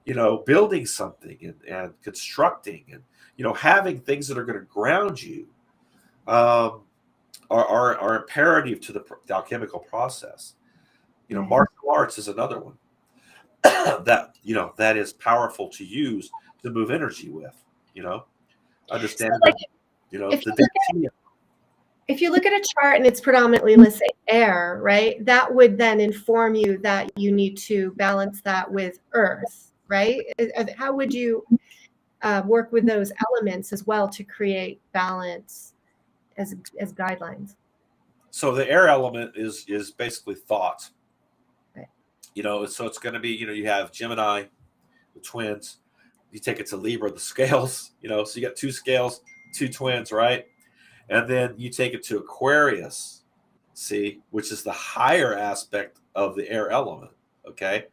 you know, building something and constructing and, you know, having things that are going to ground you, are imperative to the alchemical process. You know, martial arts is another one that, you know, that is powerful to use to move energy with, you know, understanding, so like, you know, if you look at a chart and it's predominantly, let's say, air, right, that would then inform you that you need to balance that with earth, right? How would you work with those elements as well to create balance as guidelines? So the air element is basically thought. Right. You know, so it's going to be, you know, you have Gemini, the twins. You take it to Libra, the scales. You know, so you got two scales, two twins, right? And then you take it to Aquarius, see, which is the higher aspect of the air element. Okay,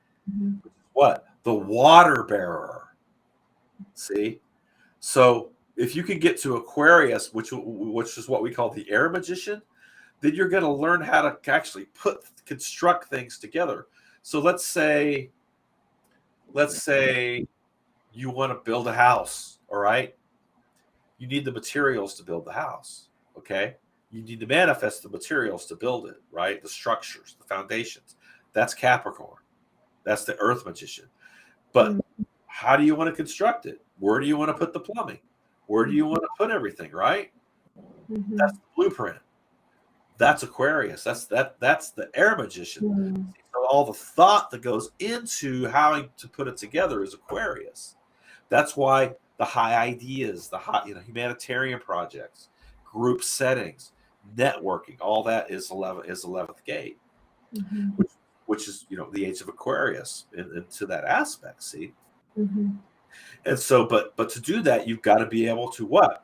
what? The water bearer. See, so if you can get to Aquarius, which is what we call the air magician, then you're going to learn how to actually construct things together. So let's say you want to build a house, all right? You need the materials to build the house, okay? You need to manifest the materials to build it, right? The structures, the foundations. That's Capricorn. That's the earth magician. But how do you want to construct it? Where do you want to put the plumbing? Where do you want to put everything, right? That's the blueprint. That's Aquarius. That's the air magician. So all the thought that goes into how to put it together is Aquarius. That's why the high ideas, the high, you know, humanitarian projects, group settings, networking, all that is 11th gate, which is, you know, the age of Aquarius into that aspect. See, and so, but to do that, you've got to be able to what?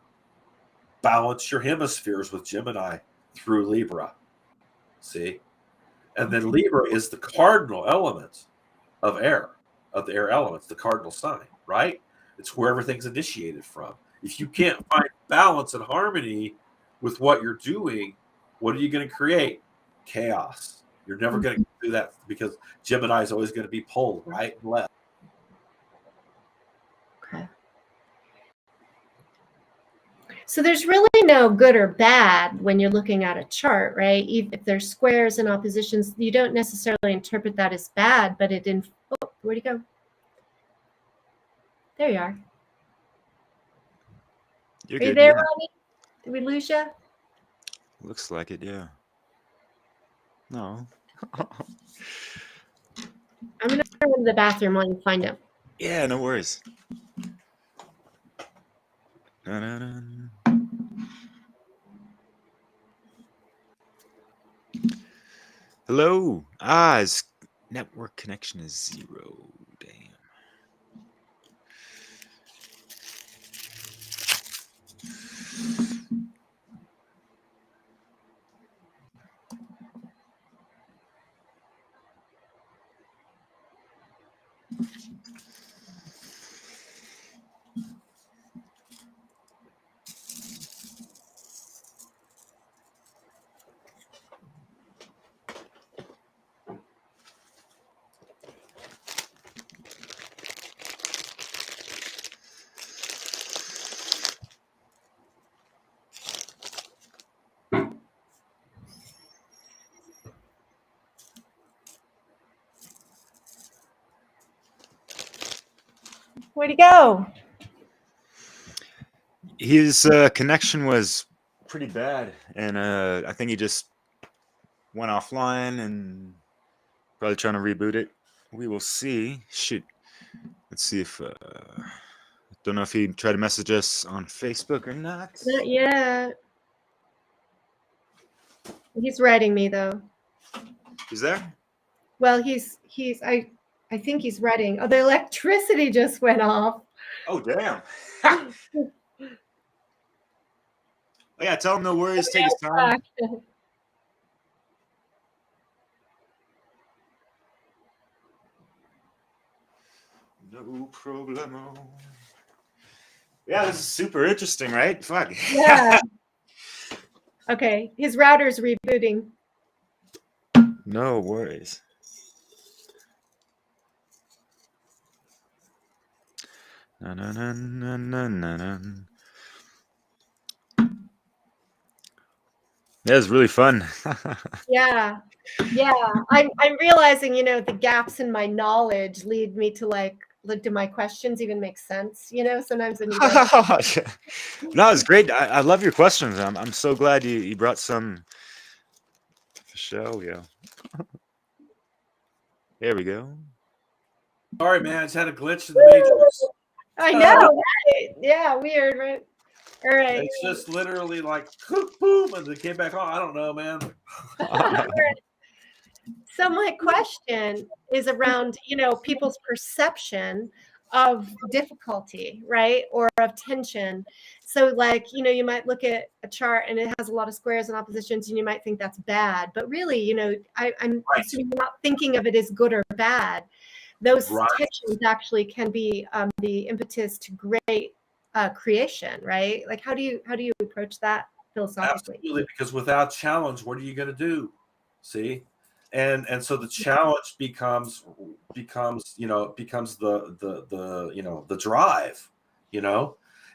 Balance your hemispheres with Gemini through Libra. See, and then Libra is the cardinal element of air, of the air elements, the cardinal sign, right? It's where everything's initiated from. If you can't find balance and harmony with what you're doing, what are you going to create? Chaos. You're never going to do that because Gemini is always going to be pulled right and left. Okay. So there's really no good or bad when you're looking at a chart, right? Even if there's squares and oppositions, you don't necessarily interpret that as bad, but oh, where'd he go? There you are. You're Are you good. there, Yeah. Rodney? Did we lose you? Looks like it. Yeah. No. I'm going to go to the bathroom while you find him. Yeah, no worries. Dun-dun-dun. Hello. His network connection is 0. Damn. Where'd he go? His connection was pretty bad, and I think he just went offline and probably trying to reboot it. We will see. Shoot. Let's see if don't know if he tried to message us on Facebook or not. Not yet. He's writing me though. He's there? Well, I think he's writing. Oh, the electricity just went off. Oh, damn. Oh, yeah, tell him no worries. Take his time. No problemo. Yeah, this is super interesting, right? Fuck. Yeah. Okay, his router's rebooting. No worries. Na, na, na, na, na, na, na. That was really fun. Yeah. I'm realizing, the gaps in my knowledge lead me to do my questions even make sense, sometimes when you don't. No, it's great. I love your questions. I'm so glad you brought some for show. Yeah. There we go. Sorry, man. I just had a glitch in the matrix. I know, right? Yeah, weird, right? All right. It's just literally like boom, and it came back on. I don't know, man. So my question is around, people's perception of difficulty, right? Or of tension. So you might look at a chart and it has a lot of squares and oppositions and you might think that's bad. But really, I'm assuming you're not thinking of it as good or bad. Those tensions actually can be the impetus to great creation, right? Like how do you approach that philosophically? Absolutely, because without challenge, what are you going to do? See? And so the challenge becomes the drive,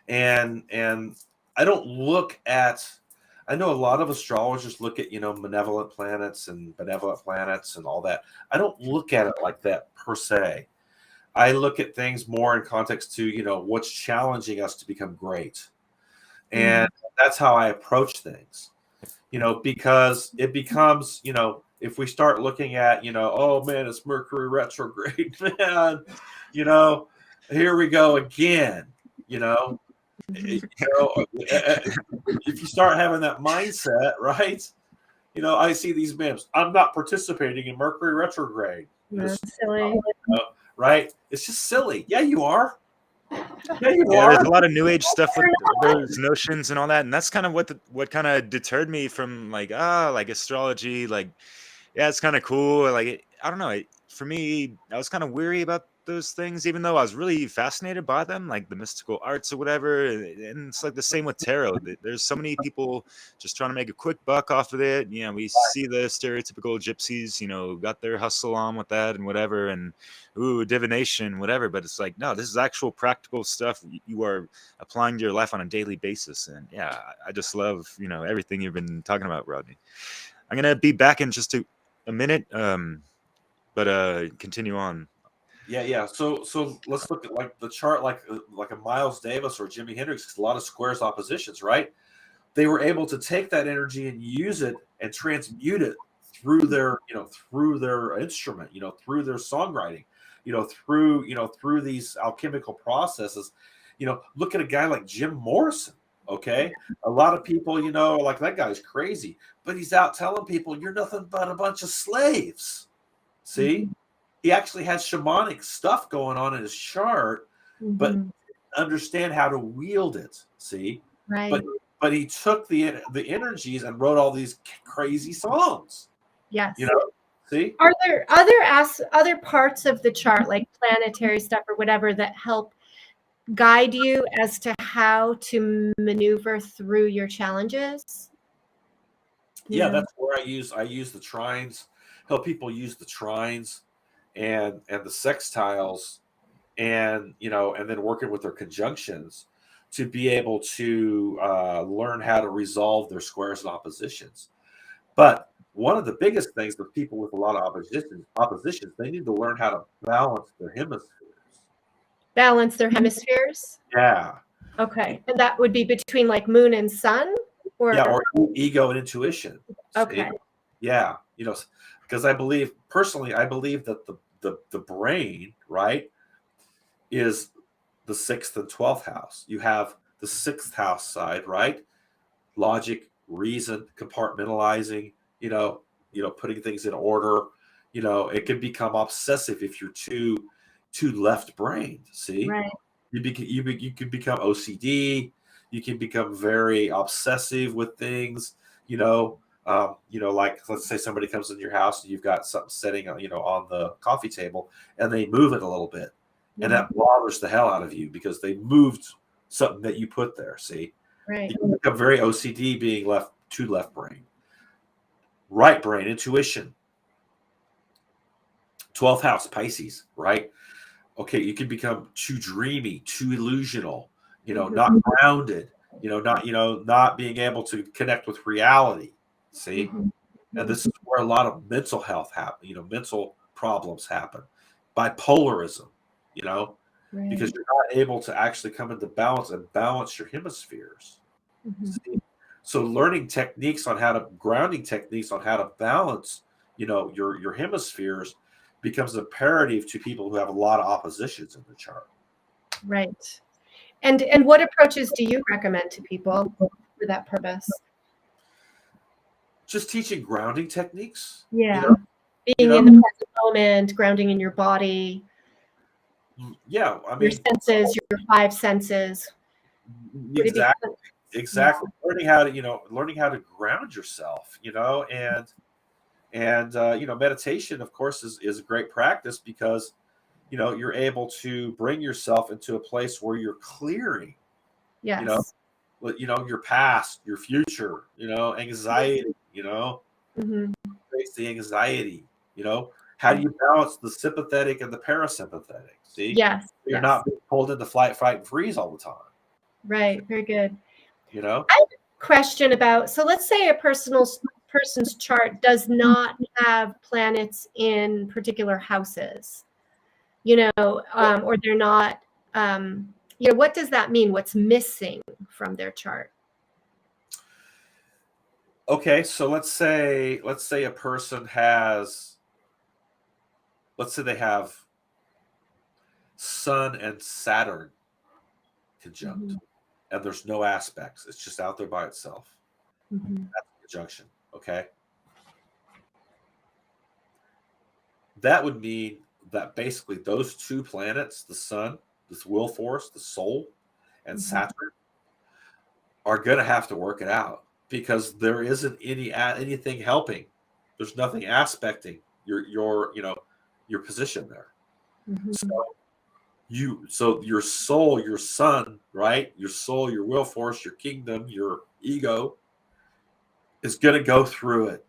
and I don't look at, I know a lot of astrologers look at malevolent planets and benevolent planets and all that. I don't look at it like that per se. I look at things more in context to what's challenging us to become great, and that's how I approach things, because it becomes if we start looking at, oh man, it's Mercury retrograde, man, here we go again, if you start having that mindset, right? I see these memes. I'm not participating in Mercury retrograde. That's silly. Right? It's just silly. Yeah, you are. Yeah, you Yeah, are. there's a lot of new age stuff with those notions and all that, and that's kind of what kind of deterred me from like astrology. Like, yeah, it's kind of cool. Like, I don't know. For me, I was kind of weary about those things, even though I was really fascinated by them, like the mystical arts or whatever. And it's like the same with tarot. There's so many people just trying to make a quick buck off of it. You know, we see the stereotypical gypsies, you know, got their hustle on with that and whatever, and ooh, divination, whatever. But it's like, no, this is actual practical stuff you are applying to your life on a daily basis. And yeah, I just love, you know, everything you've been talking about, Rodney. I'm gonna be back in just a minute, but continue on. Yeah. So let's look at like the chart, like a Miles Davis or Jimi Hendrix. A lot of squares oppositions, right? They were able to take that energy and use it and transmute it through their, through their instrument, through their songwriting, through these alchemical processes. Look at a guy like Jim Morrison. Okay, a lot of people, are like, that guy's crazy, but he's out telling people you're nothing but a bunch of slaves. See, he actually has shamanic stuff going on in his chart, but understand how to wield it. See, right. But he took the energies and wrote all these crazy songs. Yes. See? Are there other parts of the chart, like planetary stuff or whatever, that help guide you as to how to maneuver through your challenges? Yeah, that's where I use the trines, help people use the trines and the sextiles, and and then working with their conjunctions to be able to learn how to resolve their squares and oppositions. But one of the biggest things with people with a lot of oppositions, they need to learn how to balance their hemispheres. Balance their hemispheres? Yeah. Okay. And that would be between like moon and sun? Or ego and intuition. Okay. Yeah. Because I believe that the brain, right, is the 6th and 12th house. You have the 6th house side, right? Logic, reason, compartmentalizing, putting things in order. It can become obsessive if you're too left-brained. See, right. You can become OCD. You can become very obsessive with things. Like, let's say somebody comes in your house and you've got something sitting on the coffee table, and they move it a little bit, and that bothers the hell out of you because they moved something that you put there. See, right. You become very OCD, being left brain. Right brain, intuition. 12th house, Pisces, right? Okay, you can become too dreamy, too illusional, not grounded, not being able to connect with reality. See? And this is where a lot of mental health happen, mental problems happen. Bipolarism, because you're not able to actually come into balance and balance your hemispheres. See? So grounding techniques on how to balance, your hemispheres becomes imperative to people who have a lot of oppositions in the chart. Right. And what approaches do you recommend to people for that purpose? Just teaching grounding techniques. Yeah. Being in the present moment, grounding in your body. Yeah. I mean, your senses, your 5 senses. Exactly. Learning how to ground yourself, and meditation, of course, is a great practice because, you're able to bring yourself into a place where you're clearing, your past, your future, anxiety, face the anxiety, how do you balance the sympathetic and the parasympathetic? See, yes, you're not being pulled into flight, fight, and freeze all the time. Right. Very good. I have a question about, so let's say a person's chart does not have planets in particular houses, or they're not, what does that mean? What's missing from their chart? Okay, so let's say a person has, let's say they have Sun and Saturn conjunct, and there's no aspects. It's just out there by itself. That's a conjunction, okay? That would mean that basically those two planets, the Sun, this will force, the soul, and Saturn, are going to have to work it out because there isn't anything helping. There's nothing aspecting your position there. So your soul, your sun, right? Your soul, your will force, your kingdom, your ego is going to go through it.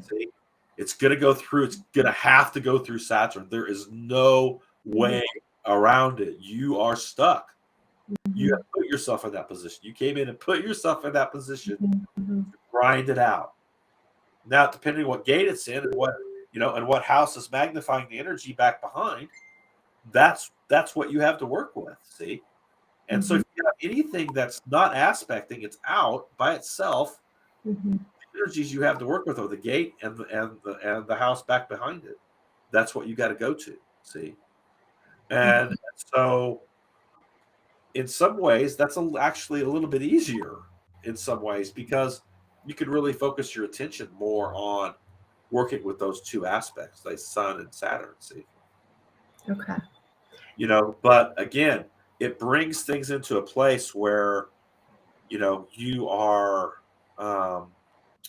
See, it's going to go through. It's going to have to go through Saturn. There is no way around it. You are stuck. You have to put yourself in that position. You came in and put yourself in that position to grind it out. Now, depending on what gate it's in and what and what house is magnifying the energy back behind, that's what you have to work with. See, and so if you have anything that's not aspecting, it's out by itself. The energies you have to work with are the gate and the house back behind it. That's what you got to go to. See, and so in some ways, that's actually a little bit easier in some ways because you can really focus your attention more on working with those two aspects, like Sun and Saturn. See, Okay. But again, it brings things into a place where you are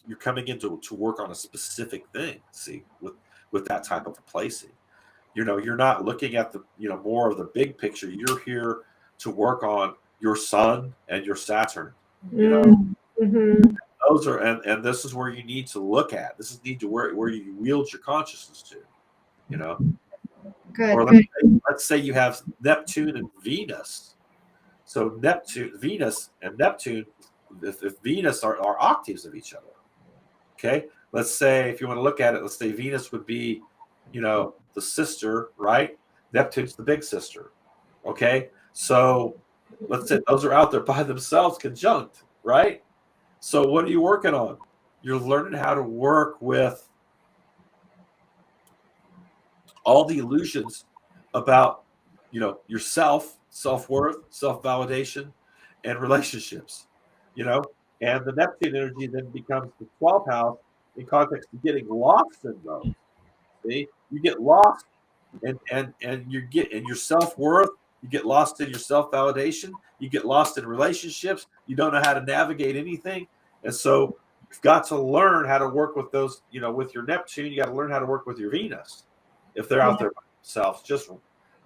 you're coming into to work on a specific thing. See, with that type of a placing, you're not looking at the more of the big picture. You're here to work on your Sun and your Saturn. Those are and this is where you need to look at. This is where you wield your consciousness to. Good. Or let's say you have Neptune and Venus. So Venus and Neptune, if Venus are octaves of each other. Okay, let's say if you want to look at it, let's say Venus would be, the sister, right? Neptune's the big sister. Okay, so let's say those are out there by themselves, conjunct, right? So what are you working on? You're learning how to work with all the illusions about, yourself, self-worth, self-validation, and relationships, and the Neptune energy then becomes the 12th house in context of getting lost in those. See, you get lost and you get in your self-worth, you get lost in your self-validation, you get lost in relationships, you don't know how to navigate anything. And so you've got to learn how to work with those, with your Neptune, you got to learn how to work with your Venus if they're out there by themselves, just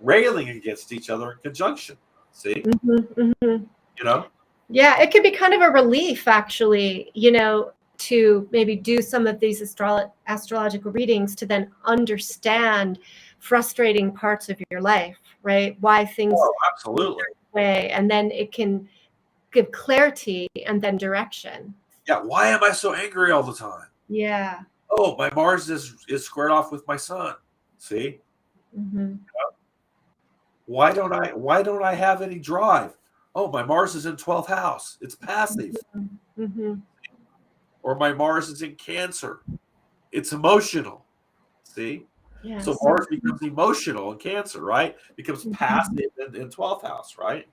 railing against each other in conjunction. See? Yeah, it could be kind of a relief, actually, to maybe do some of these astrological readings to then understand frustrating parts of your life, right? Why things absolutely way, and then it can give clarity and then direction. Yeah, why am I so angry all the time? Yeah. Oh, my Mars is squared off with my Sun. See? Why don't I have any drive? Oh, my Mars is in 12th house. It's passive. Or my Mars is in Cancer. It's emotional. See? Yes. So Mars becomes emotional in Cancer, right? Becomes passive in 12th house, right?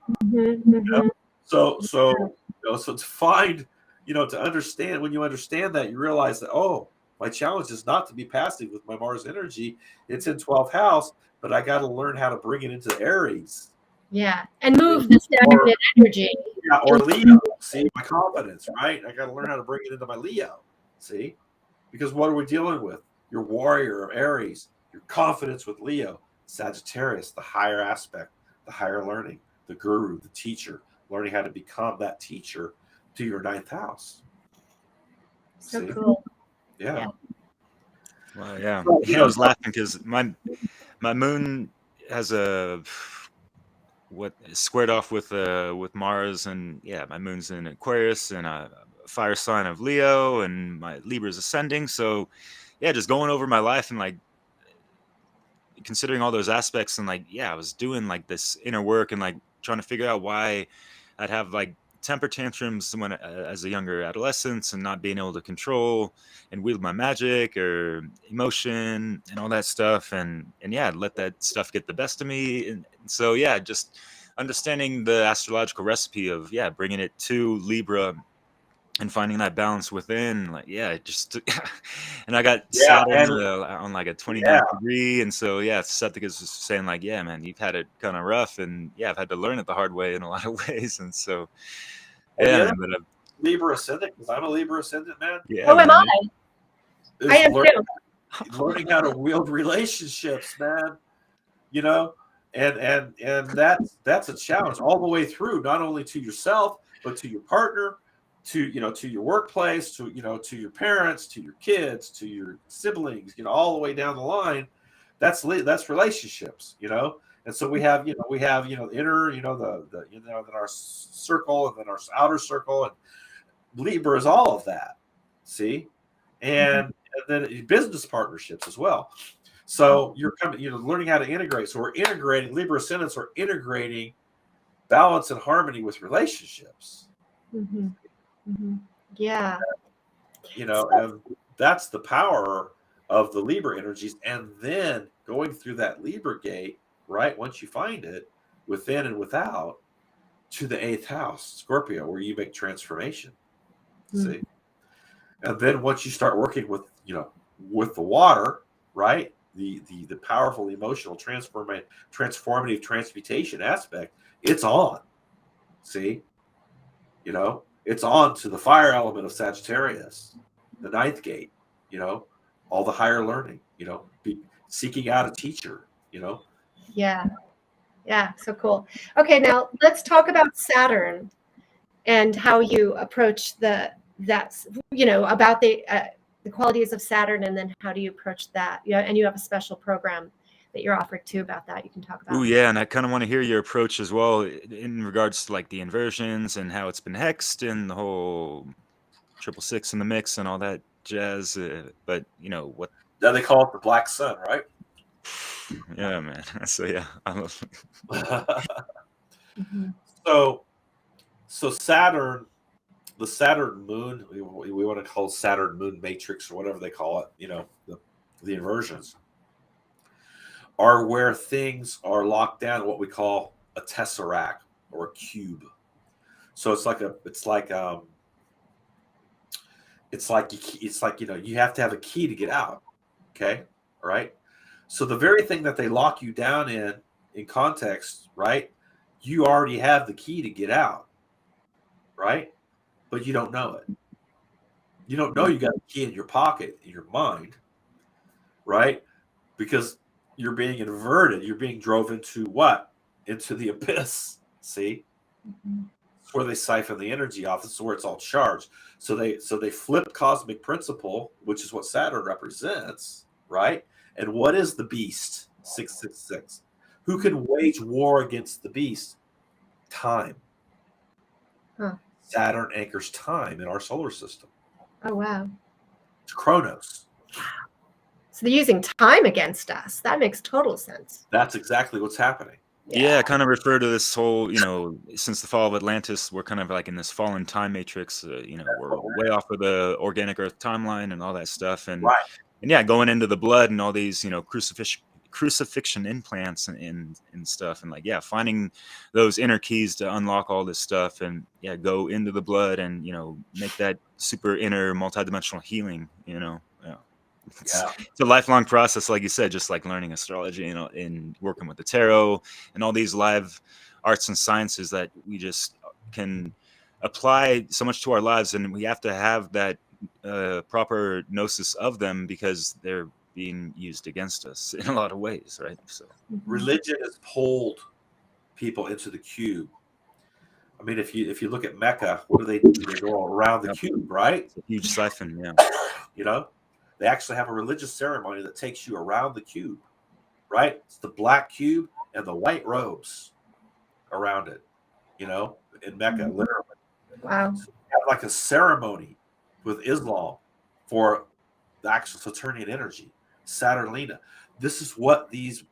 So to find, to understand, when you understand that, you realize that, oh, my challenge is not to be passive with my Mars energy. It's in 12th house, but I got to learn how to bring it into Aries. Yeah, and move the stagnant energy. Yeah, or Leo. See, my confidence, right? I got to learn how to bring it into my Leo. See? Because what are we dealing with? Your warrior of Aries, your confidence with Leo, Sagittarius, the higher aspect, the higher learning, the guru, the teacher, learning how to become that teacher to your 9th house. So see? Cool. Yeah. Well, yeah. I was laughing because my moon has squared off with Mars, and my moon's in Aquarius and a fire sign of Leo, and my Libra's ascending. So just going over my life and considering all those aspects, and I was doing this inner work and trying to figure out why I'd have temper tantrums when as a younger adolescent, and not being able to control and wield my magic or emotion and all that stuff, and let that stuff get the best of me. And so just understanding the astrological recipe of bringing it to Libra and finding that balance within, and I got Saturn on a 29th degree, and so Septic is just saying man, you've had it kind of rough, and I've had to learn it the hard way in a lot of ways, and so Libra ascendant, because I'm a Libra ascendant, man. Am I? I am too. Learning how to wield relationships, man. and that's a challenge all the way through, not only to yourself, but to your partner, to your workplace, to your parents, to your kids, to your siblings, all the way down the line. That's relationships, And so we have inner, then our circle, and then our outer circle, and Libra is all of that. See, and then business partnerships as well. So you're learning how to integrate. So we're integrating Libra ascendants are integrating balance and harmony with relationships. Mm-hmm. Mm-hmm. Yeah. And that's the power of the Libra energies. And then going through that Libra gate, right? Once you find it, within and without, to the 8th house, Scorpio, where you make transformation. See? And then once you start working with, with the water, right? The powerful emotional transformative transmutation aspect, it's on. See? It's on to the fire element of Sagittarius, the 9th gate, all the higher learning, seeking out a teacher, Yeah. Yeah. So cool. Okay. Now let's talk about Saturn and how you approach about the qualities of Saturn, and then how do you approach that? And you have a special program that you're offered too about that. You can talk about. Oh yeah, and I kind of want to hear your approach as well in regards to like the inversions and how it's been hexed and the whole 666 in the mix and all that jazz. But what? Now they call it the black sun, right? Yeah, man. So yeah, Mm-hmm. So Saturn, the Saturn moon, we want to call Saturn moon matrix or whatever they call it, the inversions are where things are locked down in what we call a tesseract or a cube. So it's like you have to have a key to get out. Okay. All right. So the very thing that they lock you down in context, right? You already have the key to get out, right? But you don't know it. You don't know you got the key in your pocket, in your mind, right? Because you're being inverted. You're being drove into what? Into the abyss. See? Mm-hmm. It's where they siphon the energy off. This is where it's all charged. So they flip cosmic principle, which is what Saturn represents, right? And what is the beast? 666. Who can wage war against the beast? Time. Huh. Saturn anchors time in our solar system. Oh, wow. It's Chronos. So they're using time against us. That makes total sense. That's exactly what's happening. Yeah, I kind of refer to this whole, since the fall of Atlantis, we're kind of like in this fallen time matrix. We're way off of the organic Earth timeline and all that stuff. And right. And yeah, going into the blood and all these, crucifixion implants and stuff, and like finding those inner keys to unlock all this stuff, and go into the blood and make that super inner multidimensional healing. It's a lifelong process, like you said, just like learning astrology, and working with the tarot and all these live arts and sciences that we just can apply so much to our lives, and we have to have that proper gnosis of them because they're being used against us in a lot of ways, right? So religion has pulled people into the cube. I mean, if you look at Mecca, what do? They go around the cube, right? It's a huge siphon, yeah. They actually have a religious ceremony that takes you around the cube, right? It's the black cube and the white robes around it, in Mecca, literally. Wow. So you have like a ceremony with Islam for the actual Saturnian energy, Saturnina. This is what these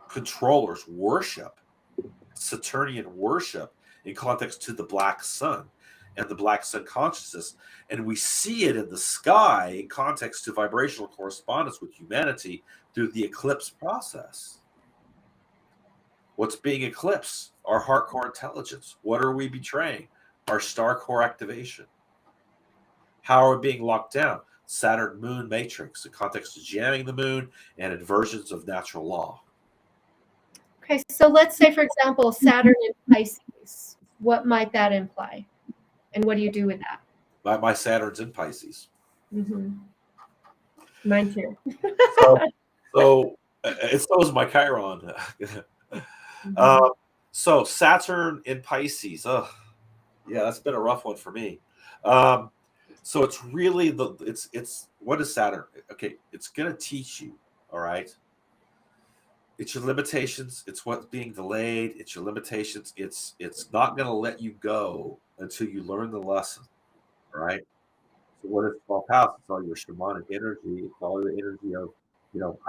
controllers worship, Saturnian worship, in context to the black sun and the black sun consciousness. And we see it in the sky in context to vibrational correspondence with humanity through the eclipse process. What's being eclipsed? Our heart core intelligence. What are we betraying? Our star core activation. How are we being locked down? Saturn moon matrix, in context of jamming the moon and inversions of natural law. Okay, so let's say, for example, Saturn in Pisces. What might that imply? And what do you do with that? My Saturn's in Pisces. Mm-hmm. Mine too. So And so is my Chiron. So Saturn in Pisces. Oh, yeah, that's been a rough one for me. So it's really it's what is Saturn? Okay, it's gonna teach you. All right. It's your limitations. It's what's being delayed. It's your limitations. It's not gonna let you go until you learn the lesson. All right. So what is 12th house? It's all your shamanic energy. It's all the energy of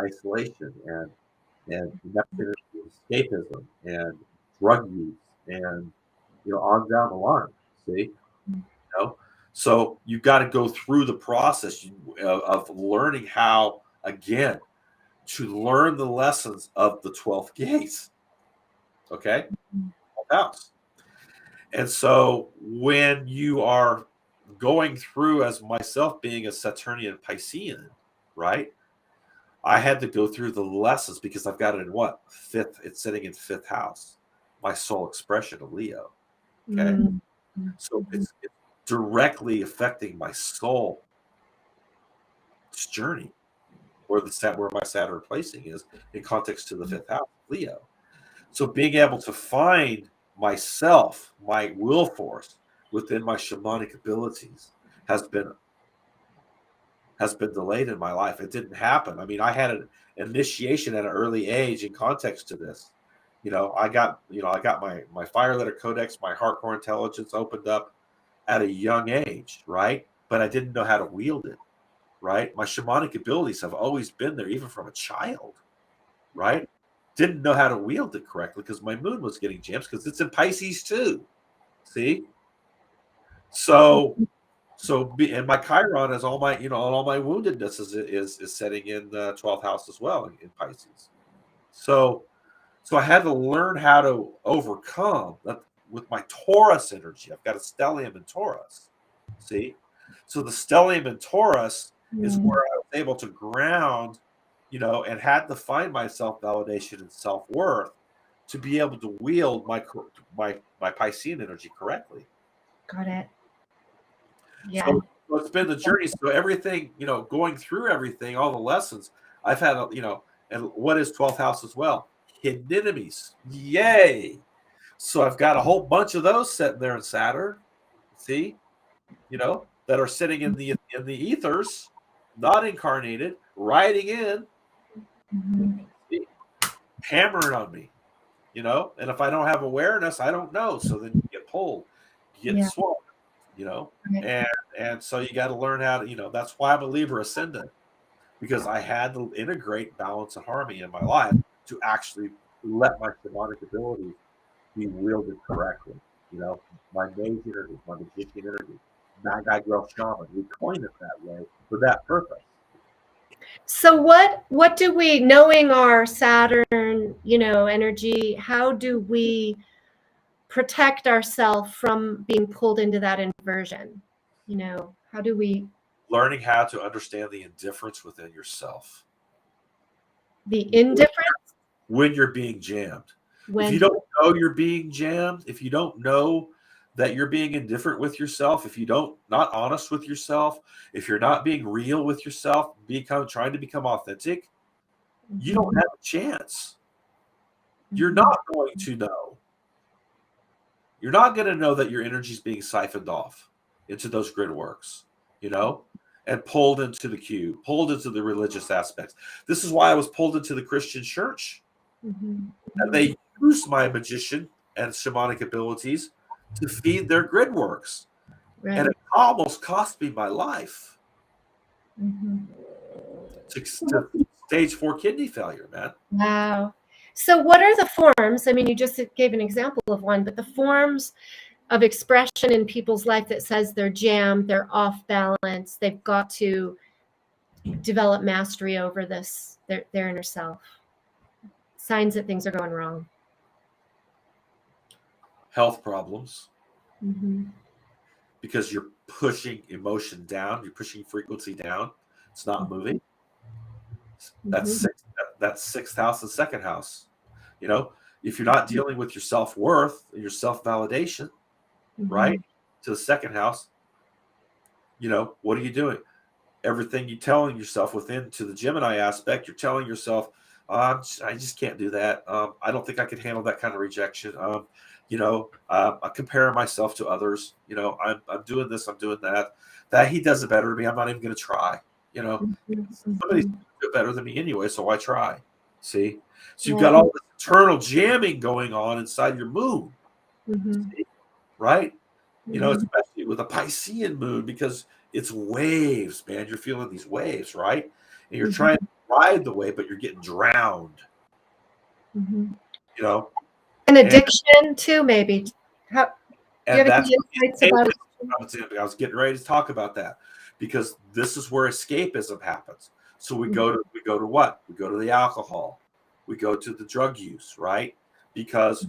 isolation and Neptune escapism and drug use and on down the line. See, so you've got to go through the process of learning how again to learn the lessons of the 12th gates. Okay, 12th house. And so when you are going through, as myself being a Saturnian Piscean, right? I had to go through the lessons because I've got it in what? Fifth. It's sitting in 5th house. My soul expression of Leo. Okay. So it's directly affecting my soul journey where my Saturn placing is in context to the 5th house, Leo. So being able to find myself, my will force within my shamanic abilities has been delayed in my life. It didn't happen. I mean, I had an initiation at an early age in context to this. I got my fire letter codex, my heart core intelligence opened up at a young age, right? But I didn't know how to wield it, right? My shamanic abilities have always been there, even from a child, right? Didn't know how to wield it correctly because my moon was getting jammed because it's in Pisces too. See? And my Chiron is all my woundedness is setting in the 12th house as well in Pisces. So I had to learn how to overcome that with my Taurus energy. I've got a stellium in Taurus. See? So the stellium in Taurus is where I was able to ground, and had to find my self-validation and self-worth to be able to wield my Piscean energy correctly. Got it. Yeah. So it's been the journey. So everything, going through everything, all the lessons I've had, and what is 12th house as well? Hidden enemies. Yay. So I've got a whole bunch of those sitting there in Saturn. See, that are sitting in the ethers, not incarnated, riding in, hammering on me, and if I don't have awareness, I don't know. So then you get pulled, you get swallowed, and so you got to learn how to, that's why I'm a Libra ascendant, because I had to integrate balance and harmony in my life to actually let my shamanic abilities be wielded correctly. My mage energy, my magician energy, bad guy girl shaman. We coined it that way for that purpose. So what do we, knowing our Saturn, energy, how do we protect ourselves from being pulled into that inversion? How do we? Learning how to understand the indifference within yourself. The indifference? When you're being jammed. If you don't know you're being jammed, if you don't know that you're being indifferent with yourself, if you not honest with yourself, if you're not being real with yourself, trying to become authentic, you don't have a chance. You're not going to know. You're not going to know that your energy is being siphoned off into those grid works, and pulled into the cube, pulled into the religious aspects. This is why I was pulled into the Christian church. And they used my magician and shamanic abilities to feed their grid works. Right. And it almost cost me my life. To stage 4 kidney failure, man. Wow. So what are the forms? I mean, you just gave an example of one, but the forms of expression in people's life that says they're jammed, they're off balance, they've got to develop mastery over this, their inner self. Signs that things are going wrong. Health problems. Because you're pushing emotion down, you're pushing frequency down. It's not moving. That's 6th house and 2nd house. If you're not dealing with your self-worth, your self-validation, right, to the 2nd house, what are you doing? Everything you're telling yourself within to the Gemini aspect, you're telling yourself, I just can't do that. I don't think I could handle that kind of rejection. I'm comparing myself to others. I'm doing this, I'm doing that. That he does it better than me. I'm not even going to try. Somebody's doing it better than me anyway, so why try? See? So you've got all this internal jamming going on inside your moon, right? Especially with a Piscean moon, because it's waves, man. You're feeling these waves, right? And you're trying to ride the wave, but you're getting drowned. An addiction too, maybe. Do you have any insights about it? I was getting ready to talk about that, because this is where escapism happens. So we go to what? We go to the alcohol. We go to the drug use, right? Because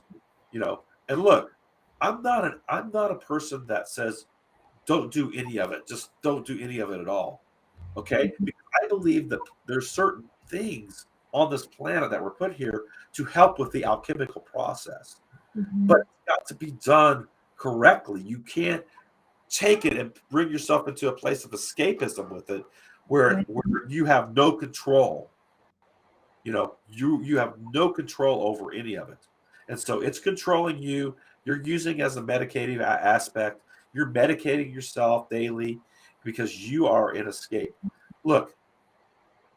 and look, I'm not a person that says don't do any of it. Just don't do any of it at all. Okay? Because I believe that there's certain things on this planet that were put here to help with the alchemical process. But it's got to be done correctly. You can't take it and bring yourself into a place of escapism with it where you have no control. You have no control over any of it. And so it's controlling you. You're using as a medicative aspect. You're medicating yourself daily because you are in escape. Look,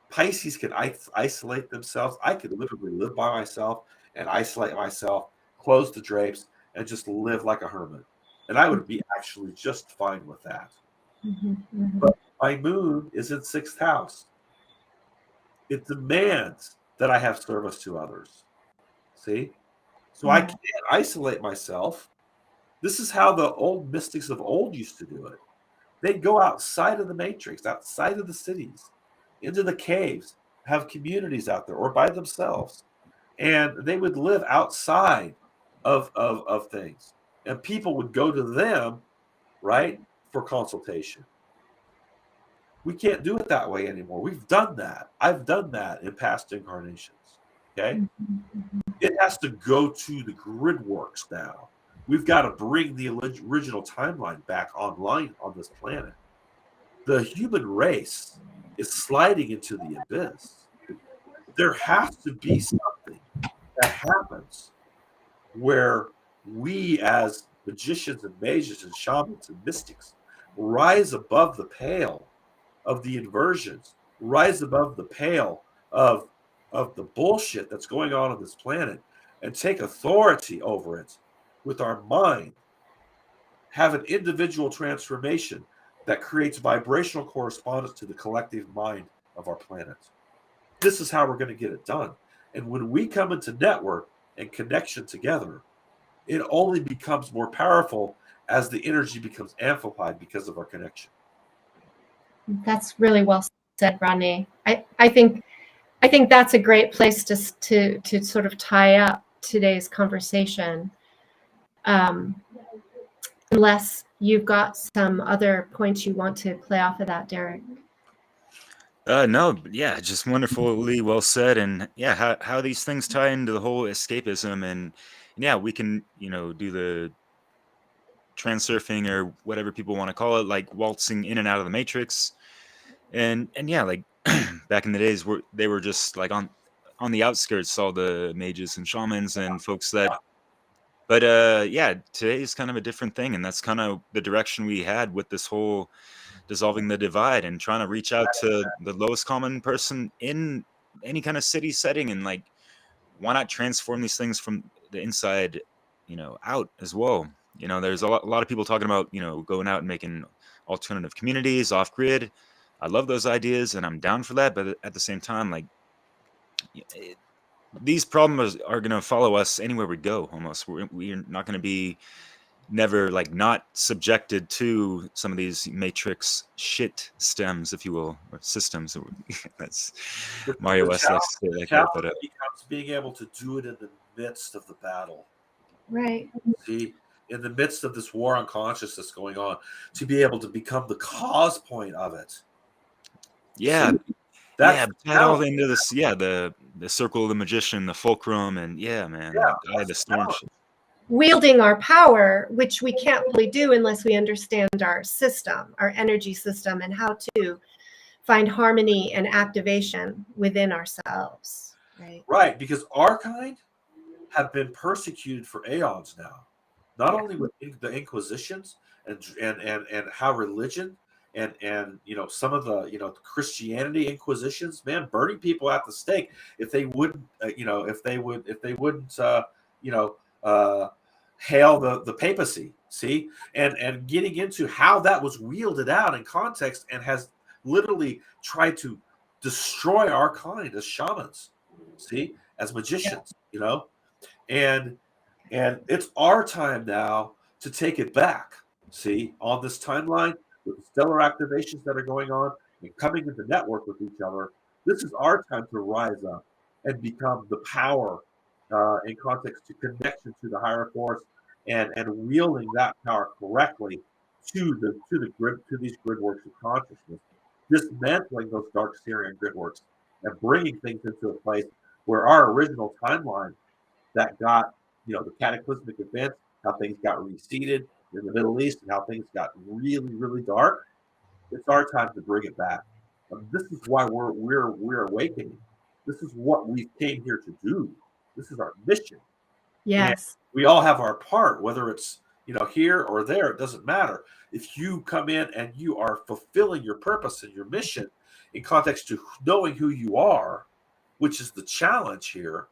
Pisces can isolate themselves. I could literally live by myself and isolate myself, close the drapes, and just live like a hermit. And I would be actually just fine with that. But my moon is in 6th house. It demands that I have service to others. See? So I can't isolate myself. This is how the old mystics of old used to do it. They'd go outside of the matrix, outside of the cities, into the caves, have communities out there or by themselves. And they would live outside of things. And people would go to them, right, for consultation. We can't do it that way anymore. We've done that. I've done that in past incarnations. Okay? It has to go to the grid works now. We've got to bring the original timeline back online on this planet. The human race is sliding into the abyss. There has to be something that happens where we as magicians and mages and shamans and mystics rise above the pale of the inversions, rise above the pale of the bullshit that's going on this planet, and take authority over it with our mind, have an individual transformation that creates vibrational correspondence to the collective mind of our planet. This is how we're going to get it done. And when we come into network and connection together, it only becomes more powerful as the energy becomes amplified because of our connection. That's really well said, Rodney. I think that's a great place to sort of tie up today's conversation. Unless you've got some other points you want to play off of that, Derek. No, yeah, just wonderfully well said. And yeah, how these things tie into the whole escapism. And yeah, we can, do the transurfing or whatever people want to call it, like waltzing in and out of the matrix. And yeah, like back in the days they were just like on the outskirts, all the mages and shamans and folks that. But yeah, today is kind of a different thing, and that's kind of the direction we had with this whole dissolving the divide and trying to reach out to the lowest common person in any kind of city setting. And like, why not transform these things from the inside, out as well? There's a lot of people talking about, going out and making alternative communities off grid. I love those ideas and I'm down for that. But at the same time, like, these problems are going to follow us anywhere we go. Almost, we're not going to be never like not subjected to some of these matrix shit stems, if you will, or systems. That's Mario West likes to say that. But becomes being able to do it in the midst of the battle. Right. See, in the midst of this war on consciousness going on, to be able to become the cause point of it. Yeah. That all into this, the circle of the magician, the fulcrum, and the storm. Wielding our power, which we can't really do unless we understand our system, our energy system, and how to find harmony and activation within ourselves. Right, because our kind have been persecuted for aeons now, not only with the Inquisitions and how religion and some of the Christianity Inquisitions, man, burning people at the stake if they wouldn't hail the papacy, see, and getting into how that was wielded out in context and has literally tried to destroy our kind as shamans, see, as magicians, and it's our time now to take it back, see, on this timeline with the stellar activations that are going on and coming into network with each other. This is our time to rise up and become the power in context to connection to the higher force and wielding that power correctly to these grid works of consciousness, dismantling those dark Syrian grid works and bringing things into a place where our original timeline that got the cataclysmic events, how things got reseeded in the Middle East, and how things got really, really dark. It's our time to bring it back. This is why we're awakening. This is what we came here to do. This is our mission. Yes. And we all have our part, whether it's here or there. It doesn't matter. If you come in and you are fulfilling your purpose and your mission in context to knowing who you are, which is the challenge here.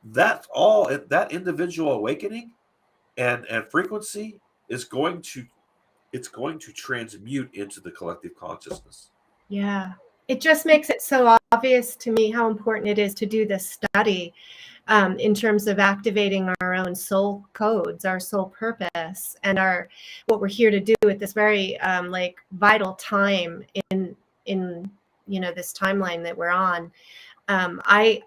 That's all. That individual awakening and frequency is going to transmute into the collective consciousness. Yeah, it just makes it so obvious to me how important it is to do this study in terms of activating our own soul codes, our soul purpose, and what we're here to do at this very vital time in this timeline that we're on. I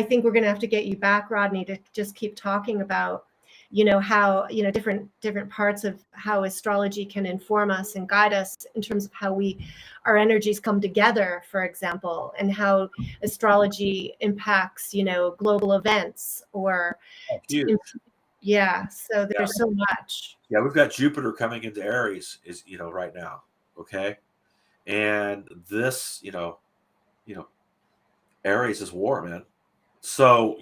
think we're going to have to get you back, Rodney, to just keep talking about, how, different parts of how astrology can inform us and guide us in terms of how our energies come together, for example, and how astrology impacts, global events or. Yeah. So there's so much. Yeah. We've got Jupiter coming into Aries right now. Okay. And this, Aries is war, man. So,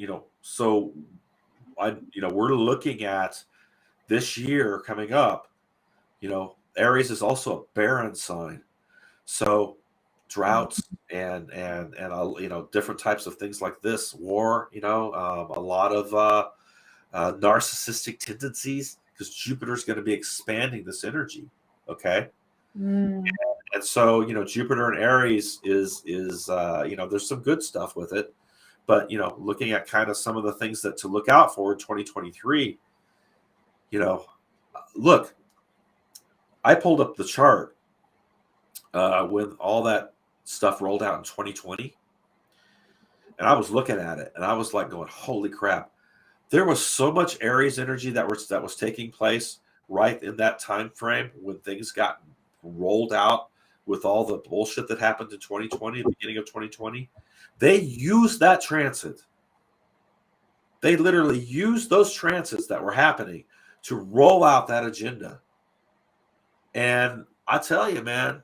we're looking at this year coming up, Aries is also a barren sign. So droughts and different types of things like this, war, a lot of narcissistic tendencies, because Jupiter's going to be expanding this energy. Okay. And so, Jupiter and Aries is there's some good stuff with it, but, looking at kind of some of the things that to look out for in 2023, look, I pulled up the chart when all that stuff rolled out in 2020, and I was looking at it and I was like going, holy crap. There was so much Aries energy that was taking place right in that time frame when things got rolled out with all the bullshit that happened in 2020, the beginning of 2020. They used that transit. They literally used those transits that were happening to roll out that agenda. And I tell you, man,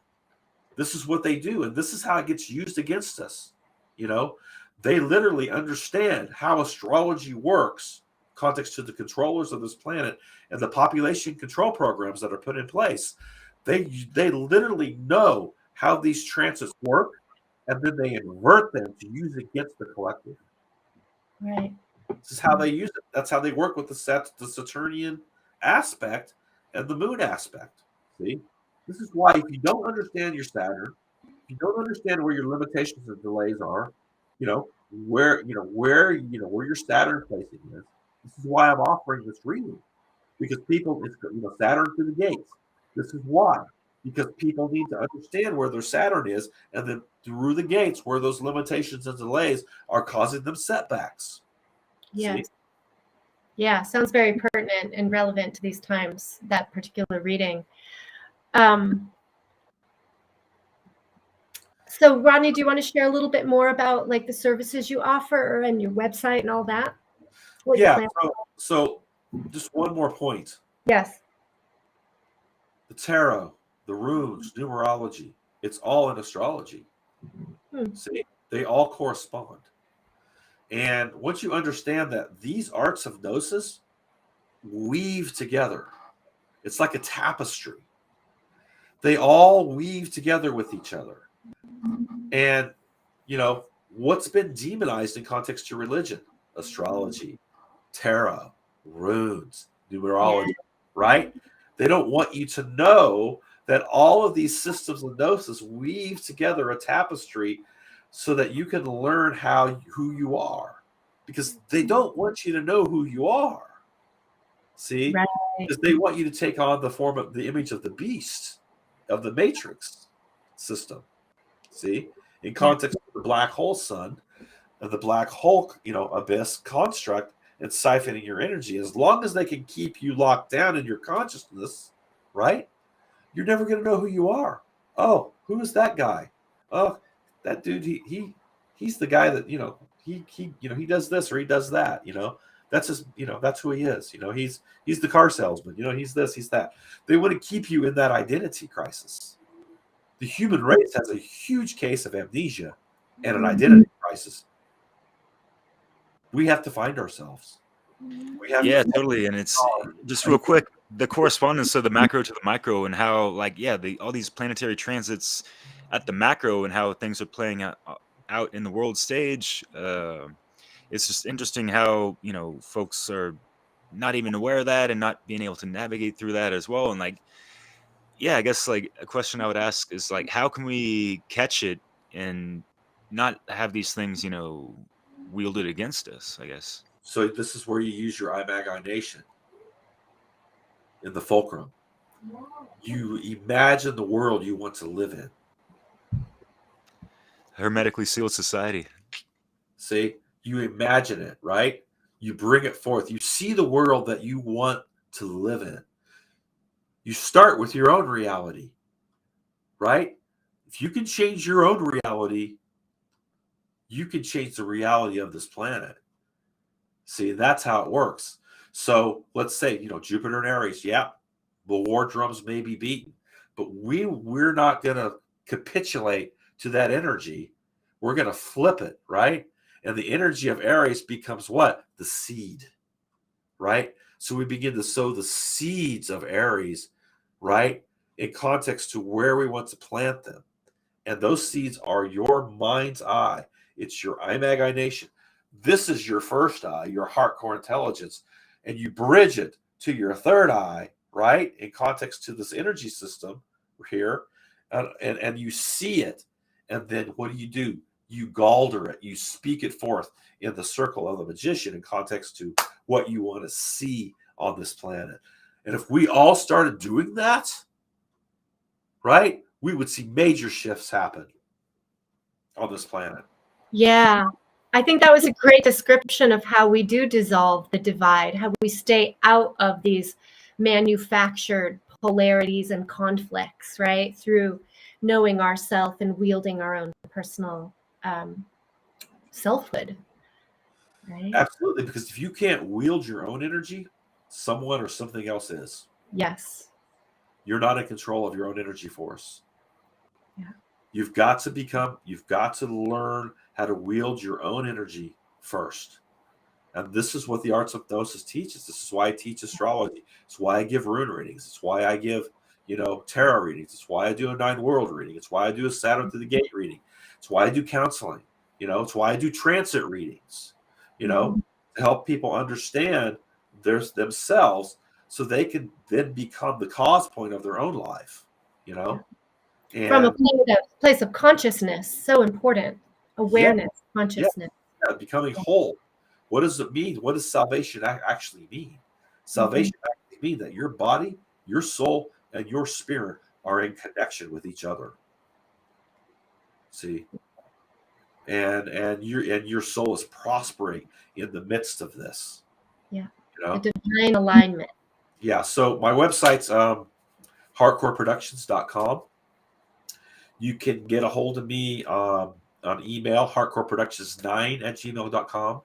this is what they do. And this is how it gets used against us. They literally understand how astrology works, context to the controllers of this planet and the population control programs that are put in place. They literally know how these transits work, and then they invert them to use against the collective. Right. This is how they use it. That's how they work with the Saturnian aspect and the moon aspect. See, this is why if you don't understand your Saturn, if you don't understand where your limitations and delays are, where your Saturn placing is. This is why I'm offering this reading, because people, Saturn to the gates. This is why, because people need to understand where their Saturn is, and then through the gates where those limitations and delays are causing them setbacks. Yes. See? Yeah, sounds very pertinent and relevant to these times, that particular reading. So Rodney, do you want to share a little bit more about like the services you offer and your website and all that? So just one more point. Yes. The tarot, the runes, numerology, it's all in astrology. See, they all correspond. And once you understand that these arts of gnosis weave together, it's like a tapestry. They all weave together with each other. And, what's been demonized in context to religion? Astrology, tarot, runes, numerology, right? They don't want you to know that all of these systems of gnosis weave together a tapestry so that you can learn who you are. Because they don't want you to know who you are. See? Right. Because they want you to take on the form of the image of the beast, of the matrix system. See? In context of the black hole sun, of the black hole, abyss construct, and siphoning your energy, as long as they can keep you locked down in your consciousness, right? You're never going to know who you are. Oh, who is that guy? Oh, that dude, he's the guy that, he does this or he does that, That's just, that's who he is. He's the car salesman, he's this, he's that. They want to keep you in that identity crisis. The human race has a huge case of amnesia and an identity crisis. We have to find ourselves. Totally. And it's just real quick, the correspondence of the macro to the micro, and how all these planetary transits at the macro and how things are playing out in the world stage. It's just interesting how, folks are not even aware of that and not being able to navigate through that as well. And I guess a question I would ask is how can we catch it and not have these things, wielded against us, I guess. So this is where you use your imagination in the fulcrum. You imagine the world you want to live in. Hermetically sealed society. See, you imagine it, right? You bring it forth. You see the world that you want to live in. You start with your own reality, right? If you can change your own reality, you can change the reality of this planet. See, that's how it works. So let's say, Jupiter and Aries, the war drums may be beaten, but we're not going to capitulate to that energy. We're going to flip it, right? And the energy of Aries becomes what? The seed, right? So we begin to sow the seeds of Aries, right? In context to where we want to plant them. And those seeds are your mind's eye. It's your imagination. This is your first eye, your heart core intelligence. And you bridge it to your third eye, right? In context to this energy system here. And you see it. And then what do? You galder it. You speak it forth in the circle of the magician in context to what you want to see on this planet. And if we all started doing that, right, we would see major shifts happen on this planet. Yeah. I think that was a great description of how we do dissolve the divide, how we stay out of these manufactured polarities and conflicts, right? Through knowing ourself and wielding our own personal selfhood, right? Absolutely, because if you can't wield your own energy, someone or something else is. Yes. You're not in control of your own energy force. Yeah. You've got to learn how to wield your own energy first. And this is what the arts of gnosis teaches. This is why I teach astrology. It's why I give rune readings. It's why I give, tarot readings. It's why I do a 9 world reading. It's why I do a Saturn to the gate reading. It's why I do counseling. It's why I do transit readings, to help people understand themselves so they can then become the cause point of their own life, And, from a place of consciousness, so important. Awareness, consciousness. Yeah, becoming whole. What does it mean? What does salvation actually mean? Salvation actually means that your body, your soul, and your spirit are in connection with each other. See? And your soul is prospering in the midst of this. Yeah. A divine alignment. Yeah. So my website's hardcoreproductions.com. You can get a hold of me on email, hardcoreproductions9@gmail.com.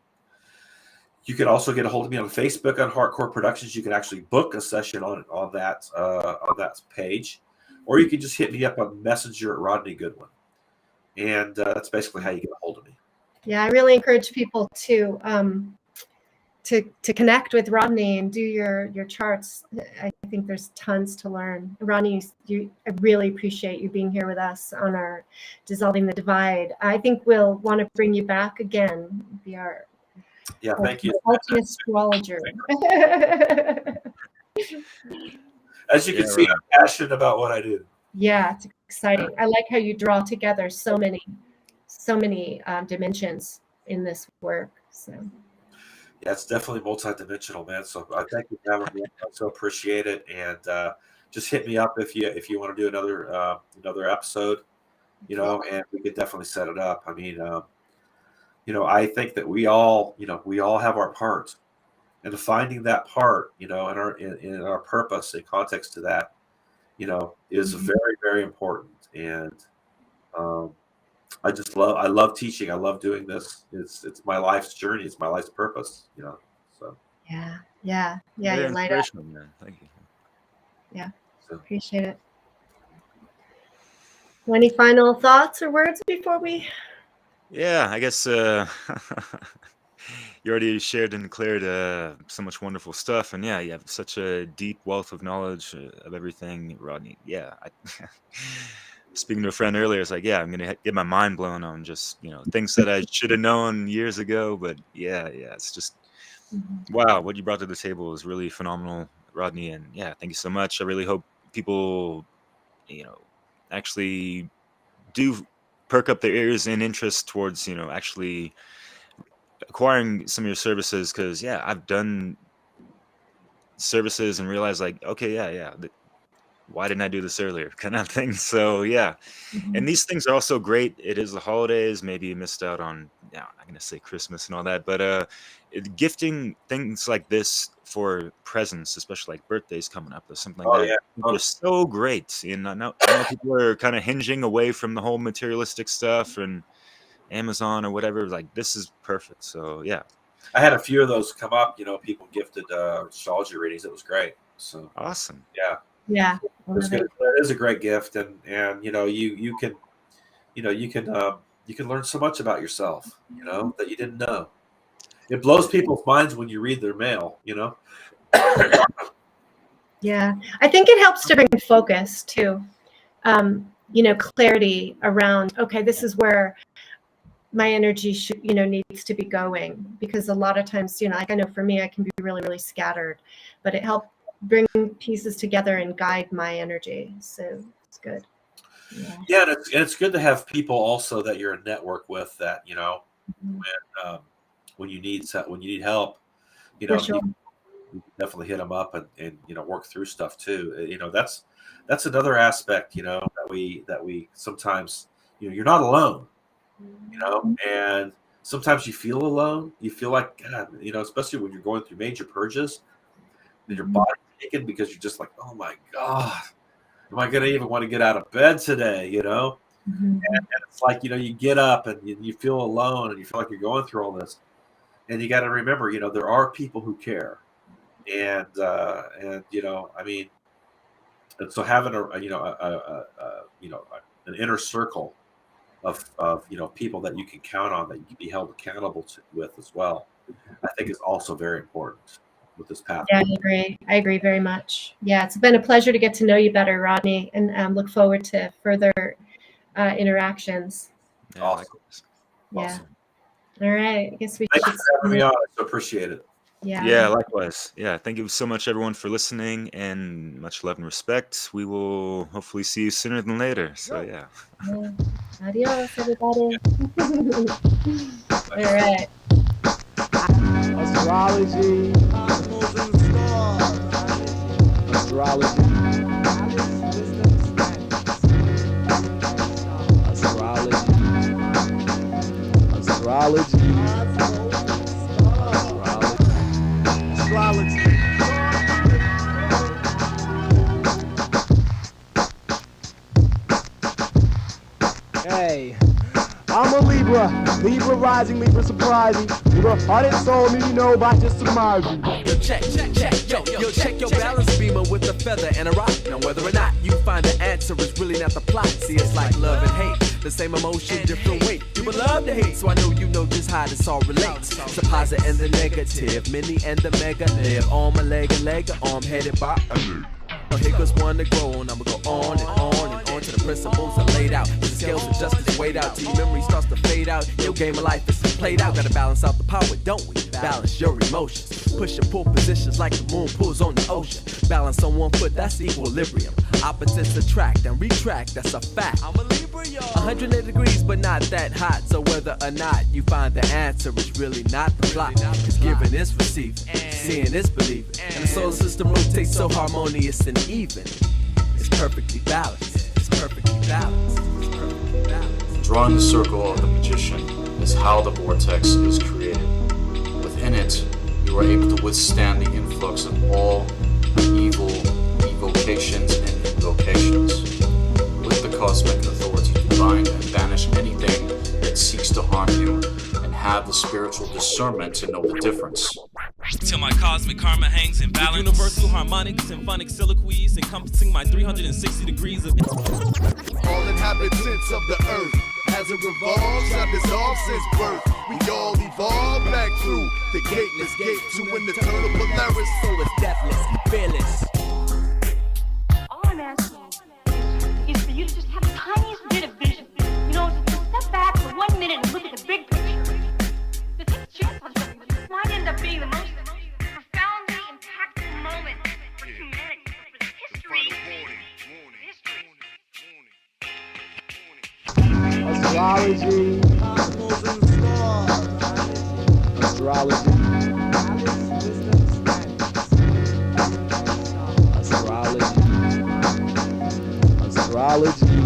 You can also get a hold of me on Facebook on Hardcore Productions. You can actually book a session on that page, or you can just hit me up on Messenger at Rodney Goodwin, and that's basically how you get a hold of me. Yeah, I really encourage people to connect with Rodney and do your charts. I think there's tons to learn. Rodney, I really appreciate you being here with us on our Dissolving the Divide. I think we'll want to bring you back again. Be our Thank you. ultimate astrologer. As you can see, I'm passionate about what I do. Yeah, it's exciting. I like how you draw together so many dimensions in this work. So. Yeah, it's definitely multidimensional, man. So I thank you for having me. I so appreciate it, and just hit me up if you want to do another episode, and we could definitely set it up. I mean, I think that we all have our part, and finding that part, in our purpose in context to that, is very, very important. And I love teaching. I love doing this. It's my life's journey. It's my life's purpose, so. Yeah. Very You light up. inspirational, man. Thank you. Yeah. So. Appreciate it. Any final thoughts or words before we? Yeah, I guess you already shared and declared so much wonderful stuff, and yeah, you have such a deep wealth of knowledge of everything, Rodney. Yeah, speaking to a friend earlier, it's like, yeah, I'm gonna get my mind blown on just things that I should have known years ago. But yeah, it's just wow, what you brought to the table is really phenomenal, Rodney. And yeah, thank you so much. I really hope people, actually do perk up their ears and interest towards actually acquiring some of your services, because yeah, I've done services and realized like, okay, why didn't I do this earlier, kind of thing. So yeah, and these things are also great. It is the holidays, maybe you missed out on, I'm gonna say Christmas and all that, but gifting things like this for presents, especially like birthdays coming up or something like that, they're so great. And I know people are kind of hinging away from the whole materialistic stuff and Amazon or whatever. Like, this is perfect. So yeah, I had a few of those come up. People gifted astrology readings. It was great. So awesome. Yeah, it is a great gift, and you can learn so much about yourself, that you didn't know. It blows people's minds when you read their mail, Yeah, I think it helps to bring focus too. Clarity around, okay, this is where my energy should, needs to be going, because a lot of times, like I know for me, I can be really, really scattered, but it helped bring pieces together and guide my energy. So it's good. Yeah, and it's good to have people also that you're in network with, that when you need help, Sure. you definitely hit them up and work through stuff too. That's another aspect, that we sometimes, you're not alone, and sometimes you feel alone. You feel like, God, especially when you're going through major purges, and your body's shaking because you're just like, oh my God, am I going to even want to get out of bed today? And it's like, you get up and you feel alone and you feel like you're going through all this. And you got to remember, there are people who care. And I mean, and so having an inner circle of people that you can count on, that you can be held accountable with as well, I think is also very important with this path. Yeah, I agree very much. Yeah, it's been a pleasure to get to know you better, Rodney, and look forward to further interactions. Yeah, awesome. likewise. Yeah. Awesome. All right. I guess we Thanks should. for having me on. I so appreciate it. Yeah, likewise. Yeah, thank you so much, everyone, for listening, and much love and respect. We will hopefully see you sooner than later. So yeah. Adios, everybody. All right. Astrology. Astrology. Astrology. Astrology. Hey, I'm a Libra. Libra rising, Libra surprising. Libra heart and soul, me know by just surmising. Yo, check, yo, check your balance beamer with a feather and a rock. Now whether or not you find the answer is really not the plot. See, it's like love and hate, the same emotion, different weight. You would love to hate, so I know you know just how this all relates. The positive and the negative, mini and the mega live. Arm a leg, arm headed by a here goes one to grow on. I'ma go on and on and on till the principles are laid out. The scales of justice weighed out till your memory starts to fade out. Your game of life is played out. Gotta balance out the power, don't we? Balance your emotions. Push and pull positions like the moon pulls on the ocean. Balance on one foot, that's equilibrium. Opposites attract and retract, that's a fact. I'm a Libra, y'all. 180 degrees, but not that hot. So whether or not you find the answer is really not the plot. Cause giving is receiving, seeing is believing. And the solar system rotates so harmonious and even. It's perfectly balanced. It's perfectly balanced. It's perfectly balanced. Drawing the circle of the magician is how the vortex is created. Within it, you are able to withstand the influx of all evil evocations and invocations. With the cosmic authority to bind and banish anything that seeks to harm you, and have the spiritual discernment to know the difference. Till my cosmic karma hangs in balance. Universal harmonic, symphonic soliloquies encompassing my 360 degrees of all inhabitants of the earth. As it revolves, I've dissolved since birth. We all evolve back through the gateless gate to an eternal Polaris. So it's deathless, fearless. All I'm asking is for you to just have the tiniest bit of vision. You know, to step back for 1 minute and look at the big picture. To take a chance on something that might end up being the most profoundly impactful moment for humanity, for history. Astrology. Astrology. Astrology. Astrology.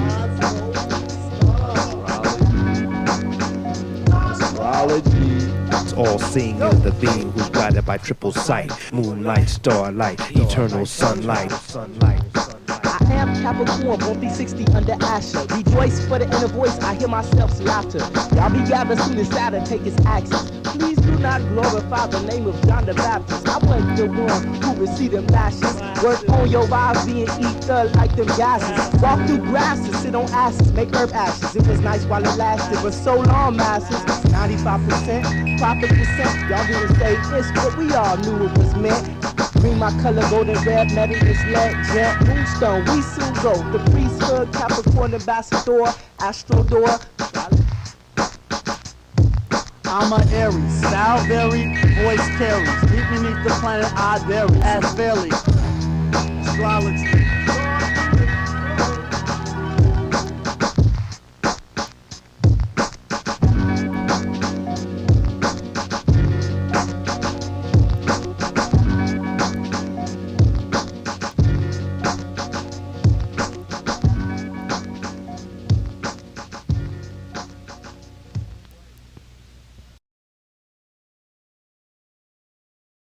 All seeing is the being who's guided by triple sight, moonlight, starlight, eternal sunlight. I am Capricorn, born 360 under Astro. Rejoice for the inner voice, I hear myself laughter. Y'all be gathered soon as Saturn take his axis. Please do not glorify the name of John the Baptist. I wasn't the one who received them lashes. Work on your vibes, being ether like them gases. Walk through grasses, sit on asses, make herb ashes. It was nice while it lasted, but so long, masses. 95%, profit percent. Y'all didn't say this, but we all knew it was meant. Green my color, golden red, metal is lead, gem, moonstone, we soon go. The priesthood, Capricorn ambassador, Astro door. I'm an Aries, style vary, voice carries. Deep beneath the planet, I vary. Ask Bailey, astrology.